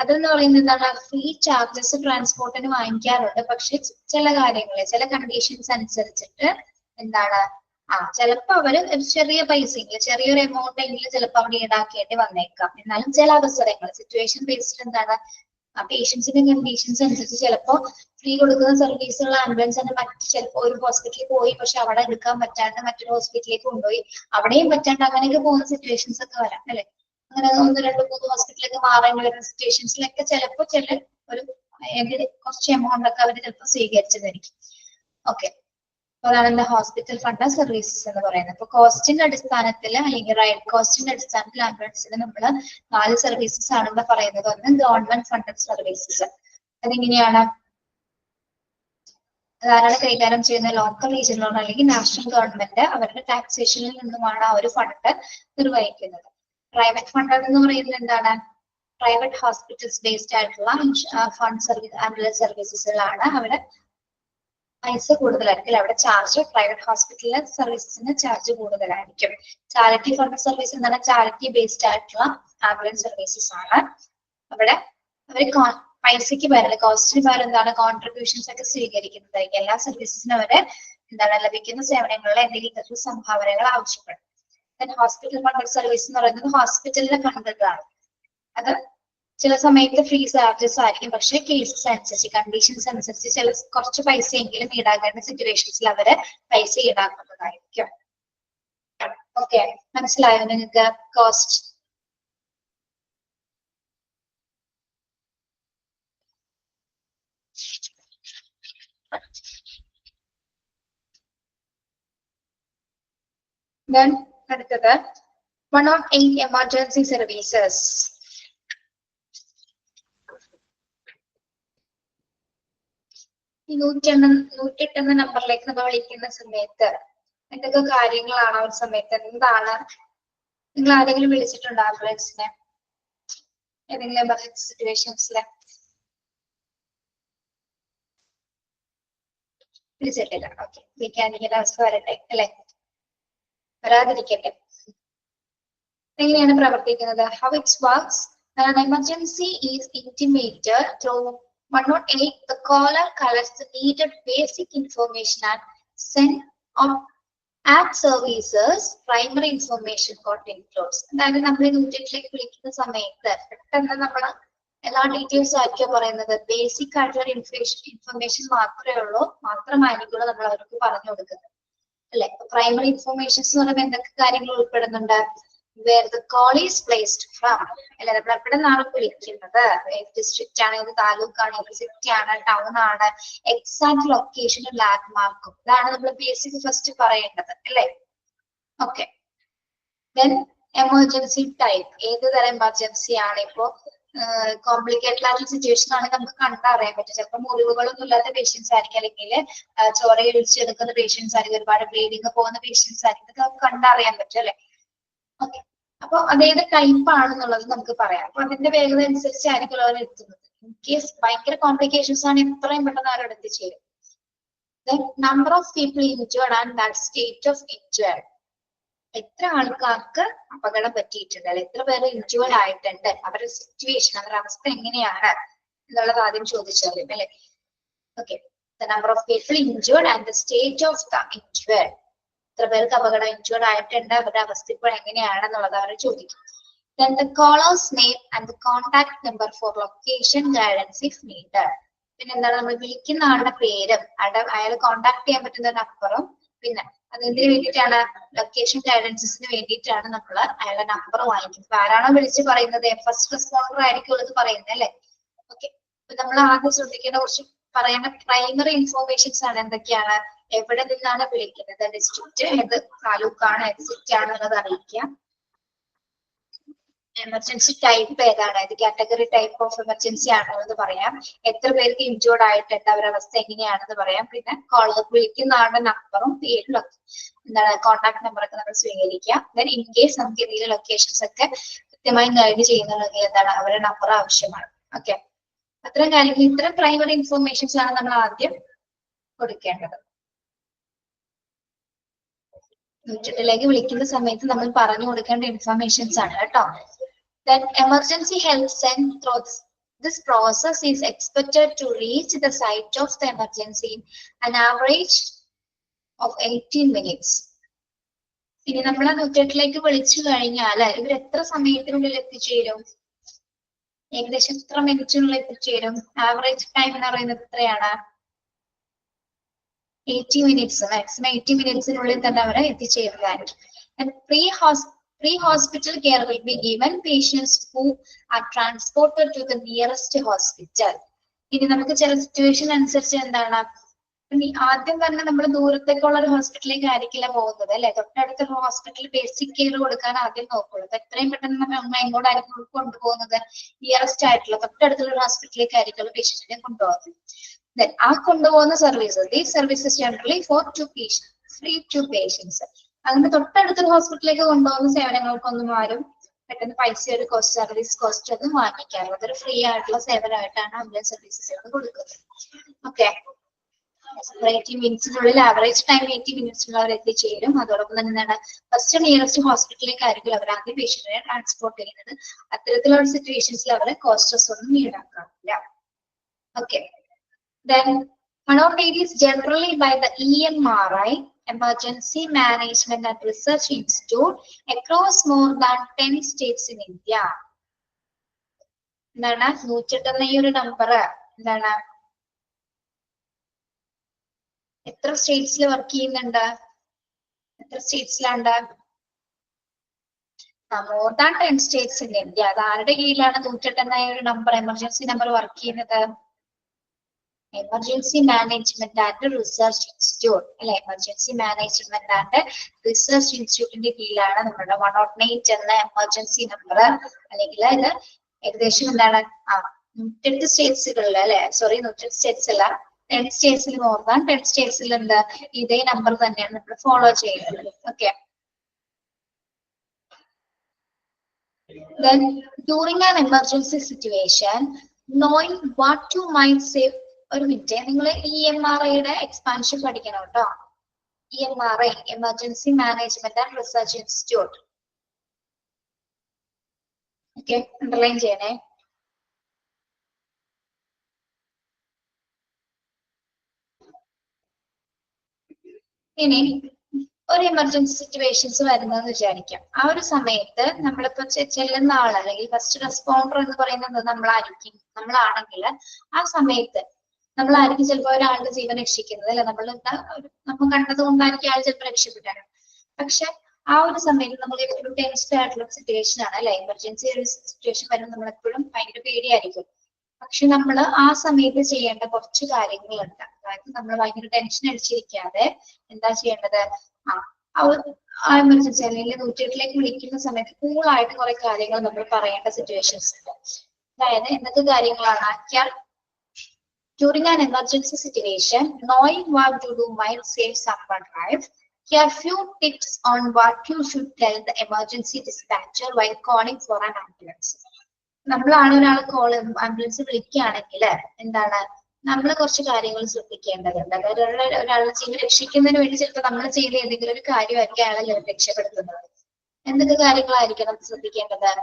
അതെന്ന് പറയുന്നത് എന്താണ്, ഫ്രീ ചാർജസ് ട്രാൻസ്പോർട്ടിന് വാങ്ങിക്കാറുണ്ട്. പക്ഷെ ചില കാര്യങ്ങളിൽ ചില കണ്ടീഷൻസ് അനുസരിച്ചിട്ട് എന്താണ്, ചിലപ്പോ അവര് ചെറിയ പൈസയെങ്കിലും ചെറിയൊരു എമൗണ്ട് എങ്കിലും ചിലപ്പോൾ അവിടെ ഈടാക്കേണ്ടി വന്നേക്കാം. എന്നാലും ചില അവസരങ്ങൾ സിറ്റുവേഷൻ ബേസ്ഡ് എന്താണ്, പേഷ്യൻസിന്റെ കണ്ടീഷൻസ് അനുസരിച്ച് ചിലപ്പോ ഫ്രീ കൊടുക്കുന്ന സർവീസുള്ള ആംബുലൻസ് തന്നെ മറ്റ് ചിലപ്പോൾ ഒരു ഹോസ്പിറ്റലിൽ പോയി പക്ഷെ അവിടെ എടുക്കാൻ പറ്റാണ്ട് മറ്റൊരു ഹോസ്പിറ്റലിലേക്ക് കൊണ്ടുപോയി അവിടെയും പറ്റാണ്ട് അങ്ങനെയൊക്കെ പോകുന്ന സിറ്റുവേഷൻസ് ഒക്കെ വരാം അല്ലെ. അങ്ങനെ 1, 2, 3 ഹോസ്പിറ്റലിലേക്ക് മാറേണ്ടി വരുന്ന സിറ്റുവേഷൻസിലൊക്കെ ചിലപ്പോൾ ഒരു കുറച്ച് എമൗണ്ട് ഒക്കെ അവർ ചിലപ്പോൾ സ്വീകരിച്ചതായിരിക്കും. ഓക്കെ, അതാണ് ഹോസ്പിറ്റൽ ഫണ്ട് സർവീസസ് എന്ന് പറയുന്നത്. അപ്പൊ കോസ്റ്റിന്റെ അടിസ്ഥാനത്തിൽ അല്ലെങ്കിൽ റൈഡ് കോസ്റ്റിന്റെ അടിസ്ഥാനത്തിൽ ആംബുലൻസിന് നമ്മൾ 4 സർവീസസ് ആണ് ഇവിടെ പറയുന്നത്. ഒന്ന് ഗവൺമെന്റ് ഫണ്ടഡ് സർവീസസ്. അതെങ്ങനെയാണ്, അതാരാണ് കൈകാര്യം ചെയ്യുന്ന, ലോക്കൽ റീജിയണൽ അല്ലെങ്കിൽ നാഷണൽ ഗവൺമെന്റ് അവരുടെ ടാക്സേഷനിൽ നിന്നുമാണ് ആ ഒരു ഫണ്ട് നിർവഹിക്കുന്നത്. പ്രൈവറ്റ് ഫണ്ടഡ് എന്ന് പറയുന്നത് എന്താണ്, പ്രൈവറ്റ് ഹോസ്പിറ്റൽസ് ബേസ്ഡ് ആയിട്ടുള്ള ഫണ്ട് സർവീസ് ആംബുലൻസ് സർവീസസിലാണ് അവിടെ പൈസ കൂടുതലായിരിക്കും. അവിടെ ചാർജ് പ്രൈവറ്റ് ഹോസ്പിറ്റലിലെ സർവീസസിന് ചാർജ് കൂടുതലായിരിക്കും. ചാരിറ്റി ഫണ്ട് സർവീസ് എന്താണ്, ചാരിറ്റി ബേസ്ഡ് ആയിട്ടുള്ള ആംബുലൻസ് സർവീസസ് ആണ്. അവിടെ അവർ പൈസക്ക് പകരം കോസ്റ്റിന് പകരം എന്താണ് കോൺട്രിബ്യൂഷൻസ് ഒക്കെ സ്വീകരിക്കുന്നതായിരിക്കും. എല്ലാ സർവീസസിനും അവര് എന്താണ് ലഭിക്കുന്ന സേവനങ്ങളിലെ എന്തെങ്കിലും തരത്തിലുള്ള സംഭാവനകൾ ആവശ്യപ്പെടും. ഹോസ്പിറ്റൽ ഫണ്ടഡ് സർവീസ് എന്ന് പറയുന്നത് ഹോസ്പിറ്റലിലെ ഫണ്ടഡ് ആണ്. അത് ചില സമയത്ത് ഫ്രീ ചാർജസ് ആയിരിക്കും, പക്ഷെ കേസസ് അനുസരിച്ച് കണ്ടീഷൻസ് അനുസരിച്ച് കുറച്ച് പൈസയെങ്കിലും ഈടാക്കേണ്ട സിറ്റുവേഷൻസിൽ അവര് പൈസ ഈടാക്കുന്നതായിരിക്കും. ഓക്കെ, മനസ്സിലായോ നിങ്ങൾക്ക് കോസ്റ്റ്? അടുത്തത് 108 എമർജൻസി സർവീസസ്. ഈ 108 എന്ന നമ്പറിലേക്ക് നമ്മൾ വിളിക്കുന്ന സമയത്ത് എന്തൊക്കെ കാര്യങ്ങളാണ് ആ ഒരു സമയത്ത്, എന്താണ്, നിങ്ങൾ ആരെങ്കിലും വിളിച്ചിട്ടുണ്ടോ ആംബുലൻസിനെ ഏതെങ്കിലും എമർജൻസി സിറ്റുവേഷൻസില്? വിളിച്ചിട്ടില്ല. ഓക്കെ, വിളിക്കാതിരിക്കുന്ന അവസ്ഥ വരട്ടെ അല്ലെ, വരാതിരിക്കട്ടെ. എങ്ങനെയാണ് പ്രവർത്തിക്കുന്നത്? How it works? An emergency is intimated through 108. The caller collects the needed basic information and send on at services primary information got includes. അതായത് നമ്മൾ 108ലേക്ക് വിളിക്കുന്ന സമയത്ത് പെട്ടെന്ന് നമ്മൾ എല്ലാ ഡീറ്റെയിൽസ് ആയിരിക്കും പറയുന്നത്. ബേസിക് ആയിട്ടുള്ള ഇൻഫർമേഷൻ മാത്രമായിരിക്കും നമ്മൾ അവർക്ക് പറഞ്ഞു കൊടുക്കുന്നത് അല്ലെ. പ്രൈമറി ഇൻഫർമേഷൻസ് എന്ന് പറയുമ്പോൾ എന്തൊക്കെ കാര്യങ്ങൾ ഉൾപ്പെടുന്നുണ്ട്? where the call is placed from, അല്ലെ, നമ്മൾ എവിടെ നിന്നാണ് വിളിക്കുന്നത്, ഡിസ്ട്രിക്റ്റ് ആണ്, ഏത് താലൂക്ക് ആണ്, ഏത് സിറ്റി ആണ്, ടൗൺ ആണ്, എക്സാക്ട് ലൊക്കേഷനും ലാൻഡ് മാർക്കും. ഇതാണ് നമ്മൾ ബേസിക് ഫസ്റ്റ് പറയേണ്ടത് അല്ലെ. ഓക്കെ, ദെൻ എമർജൻസി ടൈപ്പ്, ഏത് തരം എമർജൻസി ആണ്. ഇപ്പോ കോംപ്ലിക്കേറ്റഡ് ആയിട്ടുള്ള സിറ്റുവേഷൻ ആണെങ്കിൽ നമുക്ക് കണ്ടറിയാൻ പറ്റും. ചിലപ്പോൾ മുറിവുകളൊന്നും ഇല്ലാത്ത പേഷ്യൻസ് ആയിരിക്കും, അല്ലെങ്കിൽ ചോരയൊഴിച്ചെടുക്കുന്ന പേഷ്യൻസ് ആയിരിക്കും, ഒരുപാട് ബ്ലീഡിങ് പോകുന്ന പേഷ്യൻസ് ആയിരിക്കും. ഇതൊക്കെ നമുക്ക് കണ്ടറിയാൻ പറ്റും അല്ലെ. ഓക്കെ, അപ്പൊ അതേത് ടൈപ്പ് ആണെന്നുള്ളത് നമുക്ക് പറയാം. അപ്പൊ അതിന്റെ വേഗത അനുസരിച്ചായിരിക്കും അവർ എത്തുന്നത്. ഇൻ കേസ് ഭയങ്കര കോംപ്ലിക്കേഷൻസ് ആണ്, എത്രയും പെട്ടെന്ന് അവരോട് എത്തിച്ചേരും. Number of people injured and that state of injured, എത്ര ആൾക്കാർക്ക് അപകടം പറ്റിയിട്ടുണ്ട്, അല്ലെ എത്ര പേര് ഇൻജേർഡ് ആയിട്ടുണ്ട്, അവരുടെ സിറ്റുവേഷൻ, അവരുടെ അവസ്ഥ എങ്ങനെയാണ് എന്നുള്ളത് ആദ്യം ചോദിച്ചറിയും അല്ലെ. Okay, the number of people injured and the state of the injured, എത്ര പേർക്ക് അപകടം ഇൻജേർഡ് ആയിട്ടുണ്ട്, അവരുടെ അവസ്ഥ ഇപ്പോൾ എങ്ങനെയാണെന്നുള്ളത് അവർ ചോദിക്കും. Then the caller's name and the contact number for location guidance if needed. പിന്നെ എന്താണ്, നമ്മൾ വിളിക്കുന്ന ആളുടെ പേരും അയാൾ കോണ്ടാക്ട് ചെയ്യാൻ പറ്റുന്ന നമ്പറും, പിന്നെ അതിന് വേണ്ടിയിട്ടാണ് ലൊക്കേഷൻ ഗൈഡൻസിന് വേണ്ടിയിട്ടാണ് നമ്മൾ അയാളുടെ നമ്പർ വാങ്ങിക്കുന്നത്. ആരാണോ വിളിച്ച് പറയുന്നത്, ഫസ്റ്റ് റെസ്പോണ്ടർ ആയിരിക്കും ഇത് പറയുന്നത് അല്ലെ. ഓക്കെ, അപ്പൊ നമ്മൾ ആദ്യം ശ്രദ്ധിക്കേണ്ട കുറച്ച് പറയേണ്ട പ്രൈമറി ഇൻഫോർമേഷൻസ് ആണ്. എന്തൊക്കെയാണ്, എവിടെ നിന്നാണ് വിളിക്കുന്നത്, ഡിസ്ട്രിക്റ്റ് ഏത് താലൂക്കാണ്, ഏത് സിറ്റി ആണ് എന്നുള്ളത് അറിയിക്കുക. എമർജൻസി ടൈപ്പ് ഏതാണ്, ഏത് കാറ്റഗറി ടൈപ്പ് ഓഫ് എമർജൻസി ആണോ എന്ന് പറയാം. എത്ര പേർക്ക് ഇൻജേർഡ് ആയിട്ടുണ്ട്, അവരുടെ അവസ്ഥ എങ്ങനെയാണെന്ന് പറയാം. പിന്നെ കോളർ വിളിക്കുന്ന ആളുടെ നമ്പറും പേരും എന്താണ് കോൺടാക്ട് നമ്പറൊക്കെ നമ്മൾ സ്വീകരിക്കാം. ദെൻ ഇൻ കേസ് നമുക്ക് എന്തെങ്കിലും ലൊക്കേഷൻസ് ഒക്കെ കൃത്യമായി ഗൈഡ് ചെയ്യുന്നുണ്ടെങ്കിൽ എന്താണ് അവരുടെ നമ്പർ ആവശ്യമാണ്. ഓക്കെ, അത്തരം കാര്യങ്ങൾ, ഇത്തരം പ്രൈമറി ഇൻഫോർമേഷൻസ് ആണ് നമ്മൾ ആദ്യം കൊടുക്കേണ്ടത്. 108ലേക്ക് വിളിക്കുന്ന സമയത്ത് നമ്മൾ പറഞ്ഞു കൊടുക്കേണ്ട ഇൻഫർമേഷൻസ് ആണ് കേട്ടോ. Then emergency help sent through this process is expected to reach the site of the emergency in an average of 18 minutes. ഇനി നമ്മൾ 108ലേക്ക് വിളിച്ചു കഴിഞ്ഞാൽ ഇവർ എത്ര സമയത്തിനുള്ളിൽ എത്തിച്ചേരും? ഏകദേശം എത്ര മിനിറ്റിനുള്ളിൽ എത്തിച്ചേരും? ആവറേജ് ടൈം എന്ന് പറയുന്നത് എത്രയാണ്? 80 മിനിറ്റ്സ്, മാക്സിമം 80 മിനിറ്റ്സിനുള്ളിൽ തന്നെ അവരെ എത്തിച്ചേരുന്നതായിരിക്കും. And pre-hospital care will be given patients who are transported to the nearest hospital. ഇനി നമുക്ക് ചില സിറ്റുവേഷൻ അനുസരിച്ച് എന്താണ്, ആദ്യം തന്നെ നമ്മൾ ദൂരത്തേക്കുള്ള ഒരു ഹോസ്പിറ്റലിലേക്ക് ആയിരിക്കില്ല പോകുന്നത് അല്ലെ, തൊട്ടടുത്തൊരു ഹോസ്പിറ്റലിൽ ബേസിക് കെയർ കൊടുക്കാൻ ആദ്യം നോക്കുള്ളൂ. അപ്പൊ എത്രയും പെട്ടെന്ന് നമ്മൾ എങ്ങോട്ടായിരിക്കും കൊണ്ടുപോകുന്നത്? നിയറസ്റ്റ് ആയിട്ടുള്ള തൊട്ടടുത്തുള്ള ഒരു ഹോസ്പിറ്റലിലേക്ക് ആയിരിക്കുള്ള പേഷ്യന്റിനെ കൊണ്ടുപോകുന്നത്. Then ആ കൊണ്ടുപോകുന്ന services, these services generally free to patients. അങ്ങനെ തൊട്ടടുത്തൊരു ഹോസ്പിറ്റലിലേക്ക് കൊണ്ടുപോകുന്ന സേവനങ്ങൾക്കൊന്നും ആരും പെട്ടെന്ന് പൈസ ഒരു സർവീസ് കോസ്റ്റ് ഒന്നും വാങ്ങിക്കാറില്ല. അതൊരു ഫ്രീ ആയിട്ടുള്ള സേവനമായിട്ടാണ് ആംബുലൻസ് സർവീസസ് കൊടുക്കുന്നത്. ഓക്കെ, 80 മിനിറ്റ്സിനുള്ളിൽ ആവറേജ് ടൈം 80 മിനിറ്റ്സിനുള്ളിൽ അവർ എത്തിച്ചേരും. അതോടൊപ്പം തന്നെ എന്താണ്, ഫസ്റ്റ് നിയറസ്റ്റ് ഹോസ്പിറ്റലിലേക്ക് ആയിരിക്കും അവർ ആദ്യം പേഷ്യന്റിനെ ട്രാൻസ്പോർട്ട് ചെയ്യുന്നത്. അത്തരത്തിലുള്ള സിറ്റുവേഷൻസിൽ അവരെ കോസ്റ്റസ് ഒന്നും ഈടാക്കാറില്ല. Okay, then Manordate is generally by the EMRI, Emergency Management and Research Institute, across more than 10 states in India. എന്താണ് 108 എന്ന ഈ ഒരു നമ്പർ എന്താണ്, എത്ര സ്റ്റേറ്റ്സിൽ വർക്ക് ചെയ്യുന്നുണ്ട്? എത്ര സ്റ്റേറ്റ്സിലാണ്? More than 10 states in India. അത് ആരുടെ കീഴിലാണ് 108 എന്ന ഒരു നമ്പർ, എമർജൻസി നമ്പർ വർക്ക് ചെയ്യുന്നത്? Emergency management and research institute അല്ലെ, എമർജൻസി മാനേജ്മെന്റ് ആൻഡ് റിസർച്ച് ഇൻസ്റ്റിറ്റ്യൂട്ടിന്റെ കീഴിലാണ് നമ്മുടെ 108 എന്ന എമർജൻസി നമ്പർ. അല്ലെങ്കിൽ ഇത് ഏകദേശം എന്താണ് 108 സ്റ്റേറ്റ്സുകളിൽ അല്ലെ, സോറി 108 സ്റ്റേറ്റ്സ് അല്ല, 10 സ്റ്റേറ്റ്സിൽ, മോർ ദാൻ 10 സ്റ്റേറ്റ്സിൽ എന്താ ഇതേ നമ്പർ തന്നെയാണ് നമ്മൾ ഫോളോ ചെയ്യുന്നത്. Okay, then during an emergency situation, knowing what you might say. ഒരു മിനിറ്റ്, നിങ്ങൾ EMRIയുടെ എക്സ്പാൻഷൻ പഠിക്കണം കേട്ടോ. EMRI, emergency management and research institute. Okay, underline ചെയ്യണേ. ഇനി ഒരു എമർജൻസി സിറ്റുവേഷൻസ് വരുന്നതെന്ന് വിചാരിക്കാം. ആ ഒരു സമയത്ത് നമ്മളിപ്പോ ചെല്ലുന്ന ആൾ അല്ലെങ്കിൽ ഫസ്റ്റ് റെസ്പോണ്ടർ എന്ന് പറയുന്നത് നമ്മളാണെങ്കിൽ ആ സമയത്ത് നമ്മളായിരിക്കും ചിലപ്പോൾ ഒരാളുടെ ജീവൻ രക്ഷിക്കുന്നത് അല്ലെ, നമ്മൾ കണ്ടത് കൊണ്ടായിരിക്കും ആൾ ചിലപ്പോൾ രക്ഷപ്പെട്ടാണ്. പക്ഷെ ആ ഒരു സമയത്ത് നമ്മൾ ഒരു ടെൻസ്ഡ് ആയിട്ടുള്ള സിറ്റുവേഷൻ ആണ് അല്ലെ, എമർജൻസി ഒരു സിറ്റുവേഷൻ വരുമ്പോൾ നമ്മൾ എപ്പോഴും ഭയങ്കര പേടിയായിരിക്കും. പക്ഷെ നമ്മൾ ആ സമയത്ത് ചെയ്യേണ്ട കുറച്ച് കാര്യങ്ങളുണ്ട്. അതായത് നമ്മൾ ഭയങ്കര ടെൻഷൻ അടിച്ചിരിക്കാതെ എന്താ ചെയ്യേണ്ടത്, ആ എമർജൻസി അല്ലെങ്കിൽ 108ലേക്ക് വിളിക്കുന്ന സമയത്ത് കൂളായിട്ട് കുറെ കാര്യങ്ങൾ നമ്മൾ പറയേണ്ട സിറ്റുവേഷൻസ് ഉണ്ട്. അതായത് എന്തൊക്കെ കാര്യങ്ങളാണ്? During an emergency situation, knowing what to do might save someone's life. Here are few tips on what you should tell the emergency dispatcher while calling for an ambulance. നമ്മളാണ് ഒരാൾ ആംബുലൻസ് വിളിക്കുകയാണെങ്കിൽ എന്താണ്, നമ്മൾ കുറച്ച് കാര്യങ്ങൾ ശ്രദ്ധിക്കേണ്ടതുണ്ട്. അതായത് ഒരാളുടെ ജീവൻ രക്ഷിക്കുന്നതിന് വേണ്ടി ചിലപ്പോൾ നമ്മൾ ചെയ്ത ഏതെങ്കിലും ഒരു കാര്യമായിരിക്കും അയാളെ രക്ഷപ്പെടുത്തുന്നത്. എന്തൊക്കെ കാര്യങ്ങളായിരിക്കണം ശ്രദ്ധിക്കേണ്ടത്?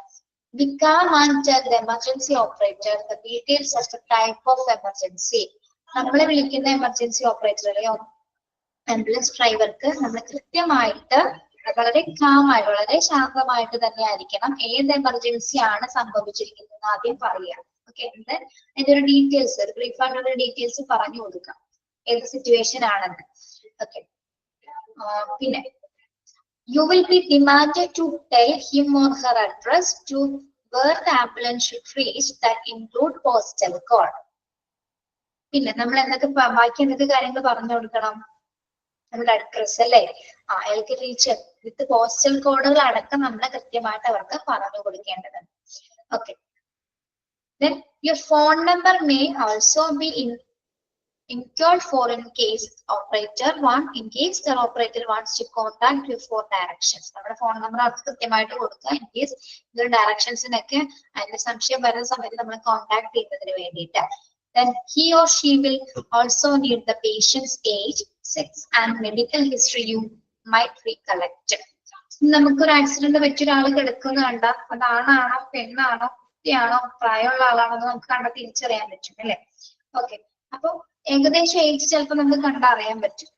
We can tell the emergency operator the details of the type of emergency. നമ്മളെ വിളിക്കുന്ന എമർജൻസി ഓപ്പറേറ്റർ അല്ലെങ്കിൽ ആംബുലൻസ് ഡ്രൈവർക്ക് നമ്മൾ കൃത്യമായിട്ട് വളരെ കാമായി വളരെ ശാന്തമായിട്ട് തന്നെ ആയിരിക്കണം ഏത് എമർജൻസി ആണ് സംഭവിച്ചിരിക്കുന്നത് ആദ്യം പറയുക. ഓക്കെ, അതിന്റെ ഒരു ഡീറ്റെയിൽസ്, ഒരു ബ്രീഫ് ആയിട്ടുള്ള ഡീറ്റെയിൽസ് പറഞ്ഞു കൊടുക്കാം ഏത് സിറ്റുവേഷൻ ആണെന്ന്. ഓക്കെ, പിന്നെ you will be demanded to tell him or her address to where the ambulance should reach, that include postal code. പിന്നെ നമ്മൾ എന്തൊക്കെ ബാക്കി എന്തൊക്കെ കാര്യങ്ങൾ പറഞ്ഞു കൊടുക്കണം? നമ്മുടെ അഡ്രസ് അല്ലേ, അയാൾക്ക് റീച്ച് വിത്ത് പോസ്റ്റൽ കോഡുകൾ അടക്കം നമ്മൾ കൃത്യമായിട്ട് അവർക്ക് പറഞ്ഞു കൊടുക്കേണ്ടതുണ്ട്. Okay, then your phone number may also be incurred for in case the operator wants to contact you for directions. നമ്മുടെ ഫോൺ നമ്പർ അവർക്ക് കൃത്യമായിട്ട് കൊടുക്കുക. ഇൻ കേസ് ഇതൊരു ഡയറക്ഷൻസിനൊക്കെ അതിന്റെ സംശയം വരുന്ന സമയത്ത് നമ്മൾ കോൺടാക്ട് ചെയ്യുന്നതിന് വേണ്ടിയിട്ട്. Then he or she will also need the patient's age, sex and medical history might recollect. നമുക്കൊരു ആക്സിഡന്റ് പറ്റി ഒരാൾ കിടക്കുന്ന കണ്ട അത് ആണാണോ പെണ്ണാണോ കുട്ടിയാണോ പ്രായമുള്ള ആളാണോ എന്ന് നമുക്ക് കണ്ട തിരിച്ചറിയാൻ പറ്റും അല്ലെ. ഓക്കെ, അപ്പൊ ഏകദേശം ഏജ് ചിലപ്പോൾ നമുക്ക് കണ്ടറിയാൻ പറ്റും.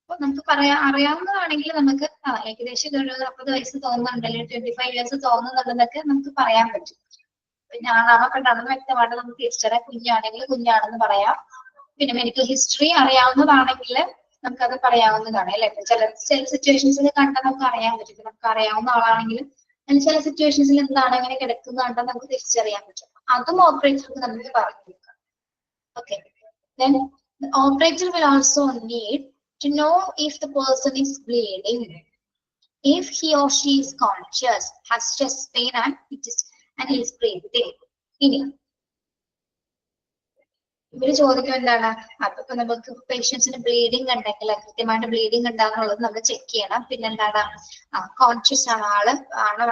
അപ്പൊ നമുക്ക് അറിയാവുന്നതാണെങ്കിൽ നമുക്ക് ഏകദേശം ഇതൊരു 40 വയസ്സ് തോന്നുന്നുണ്ട് അല്ലെങ്കിൽ 25 ഇയേഴ്സ് തോന്നുന്നുണ്ടെന്നൊക്കെ നമുക്ക് പറയാൻ പറ്റും. പിന്നെ ആണാണോ പെണ്ണാണെന്ന് വ്യക്തമായിട്ട് നമുക്ക് തിരിച്ചറിയാം. കുഞ്ഞാണെങ്കിൽ കുഞ്ഞാണെന്ന് പറയാം. പിന്നെ മെഡിക്കൽ ഹിസ്റ്ററി അറിയാവുന്നതാണെങ്കിൽ നമുക്കത് പറയാവുന്നതാണ് അല്ലെ. ചില സിറ്റുവേഷൻസിൽ കണ്ടാൽ നമുക്ക് അറിയാൻ പറ്റും. നമുക്ക് അറിയാവുന്ന ആളാണെങ്കിലും ചില സിറ്റുവേഷൻസിൽ എന്താണ് അങ്ങനെ കിടക്കുന്ന കണ്ടാൽ നമുക്ക് തിരിച്ചറിയാൻ പറ്റും. അതും ഓപ്പറേറ്റർക്ക് നമുക്ക് പറഞ്ഞു കൊടുക്കാം. Okay, then the operator will also need to know if the person is bleeding, if he or she is conscious, has chest pain and is breathing. ഇനി ഇവര് ചോദിക്കും എന്താണ്, അപ്പൊ നമുക്ക് പേഷ്യൻസിന് ബ്ലീഡിങ് ഉണ്ടെങ്കിൽ കൃത്യമായിട്ട് ബ്ലീഡിങ് ഉണ്ടാകുന്നുള്ളത് നമ്മൾ ചെക്ക് ചെയ്യണം. പിന്നെന്താണ്, കോൺഷ്യസ് ആണ് ആള്, ആണോ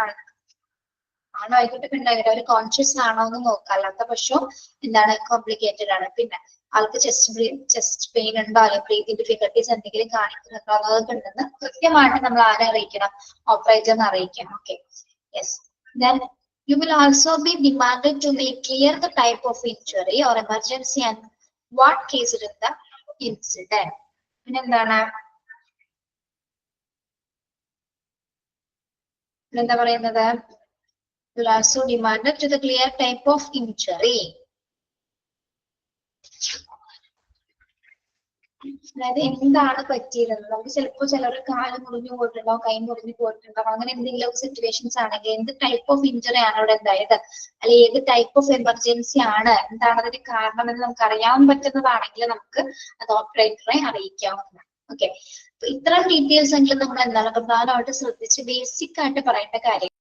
ആയിക്കോട്ടെ പെണ്ണായിക്കോട്ടെ അവർ കോൺഷ്യസ് ആണോ എന്ന് നോക്കാം. അല്ലാത്ത പക്ഷം എന്താണ് കോംപ്ലിക്കേറ്റഡ് ആണ്. പിന്നെ ആൾക്ക് ചെസ്റ്റ് പെയിൻ ഉണ്ടോ അല്ലെങ്കിൽ ബ്രീതിങ് ഡിഫിക്കൽട്ടീസ് എന്തെങ്കിലും കാണിക്കുന്നുണ്ടോ അതൊക്കെ ഉണ്ടെന്ന് കൃത്യമായിട്ട് നമ്മൾ ആരെ അറിയിക്കണം, ഓപ്പറേറ്ററിനെ അറിയിക്കണം. Okay, yes. Then you will also be demanded to make clear the type of injury or emergency and what case it is the incident. പിന്നെന്താണ് എന്താ പറയുന്നത്, you will also demanded to the clear type of injury. അതായത് എന്താണ് പറ്റിയത്, നമുക്ക് ചിലപ്പോൾ ചിലർ കാല് മുറിഞ്ഞു പോയിട്ടുണ്ടാവും, കൈ മുറിഞ്ഞു പോയിട്ടുണ്ടാവും, അങ്ങനെ എന്തെങ്കിലും സിറ്റുവേഷൻസ് ആണെങ്കിൽ എന്ത് ടൈപ്പ് ഓഫ് ഇഞ്ചുറി ആണ് അവിടെ ഉണ്ടായത്, അല്ലെങ്കിൽ ഏത് ടൈപ്പ് ഓഫ് എമർജൻസി ആണ്, എന്താണ് അതിന്റെ കാരണം എന്ന് നമുക്ക് അറിയാൻ പറ്റുന്നതാണെങ്കിൽ നമുക്ക് അത് ഓപ്പറേറ്ററെ അറിയിക്കാവുന്നതാണ്. ഓക്കെ, ഇത്തരം ഡീറ്റെയിൽസ് എങ്കിലും നമ്മൾ എന്താണ് പ്രധാനമായിട്ട് ശ്രദ്ധിച്ച് ബേസിക് ആയിട്ട് പറയേണ്ട കാര്യം.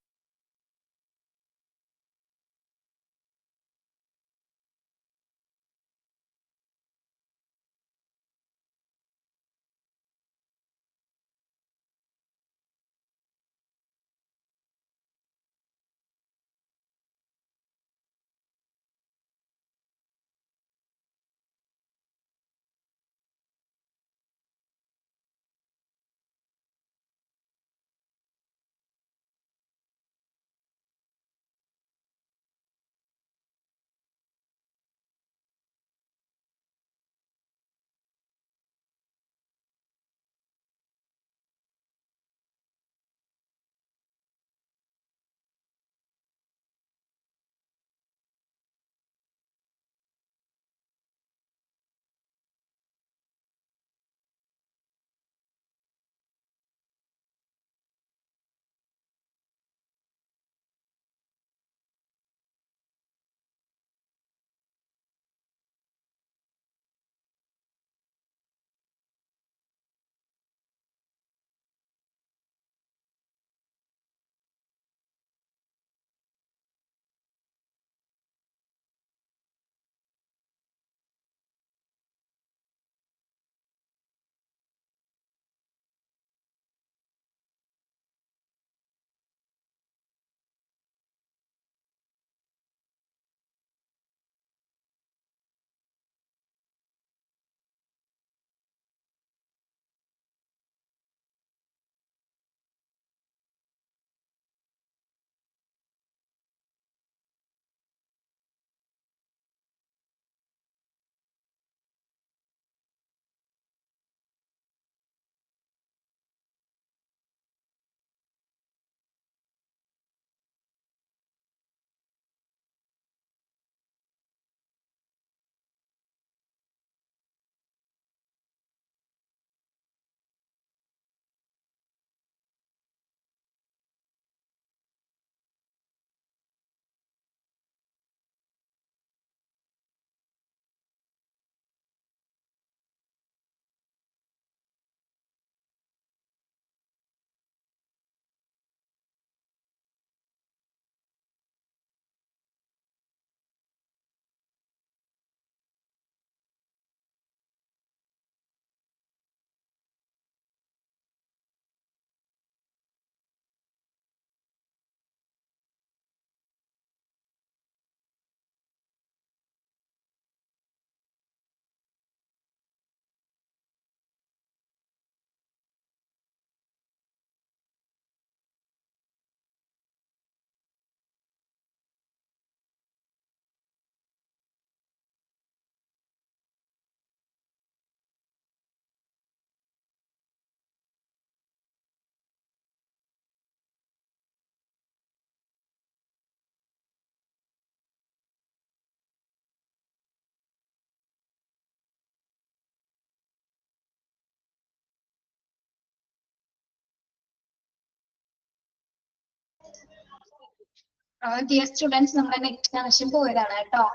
ഡിയർ സ്റ്റുഡൻസ്, നമ്മുടെ നെറ്റ് കണക്ഷൻ പോയതാണ് കേട്ടോ.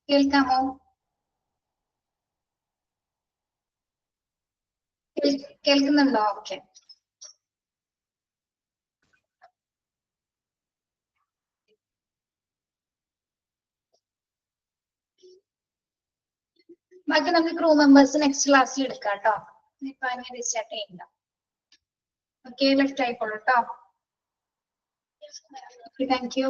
കേൾക്കാമോ? കേൾക്കുന്നുണ്ടോ? ഓക്കെ. ബാക്കി നമുക്ക് ക്രൂ മെമ്പേഴ്സ് നെക്സ്റ്റ് ക്ലാസ്സിൽ എടുക്കാം കേട്ടോ. ഇപ്പൊ അങ്ങനെ സ്റ്റാർട്ട് ചെയ്യണ്ട. ഓക്കെ, ലെഫ്റ്റ് ആയിക്കോളൂ കേട്ടോ. Thank you.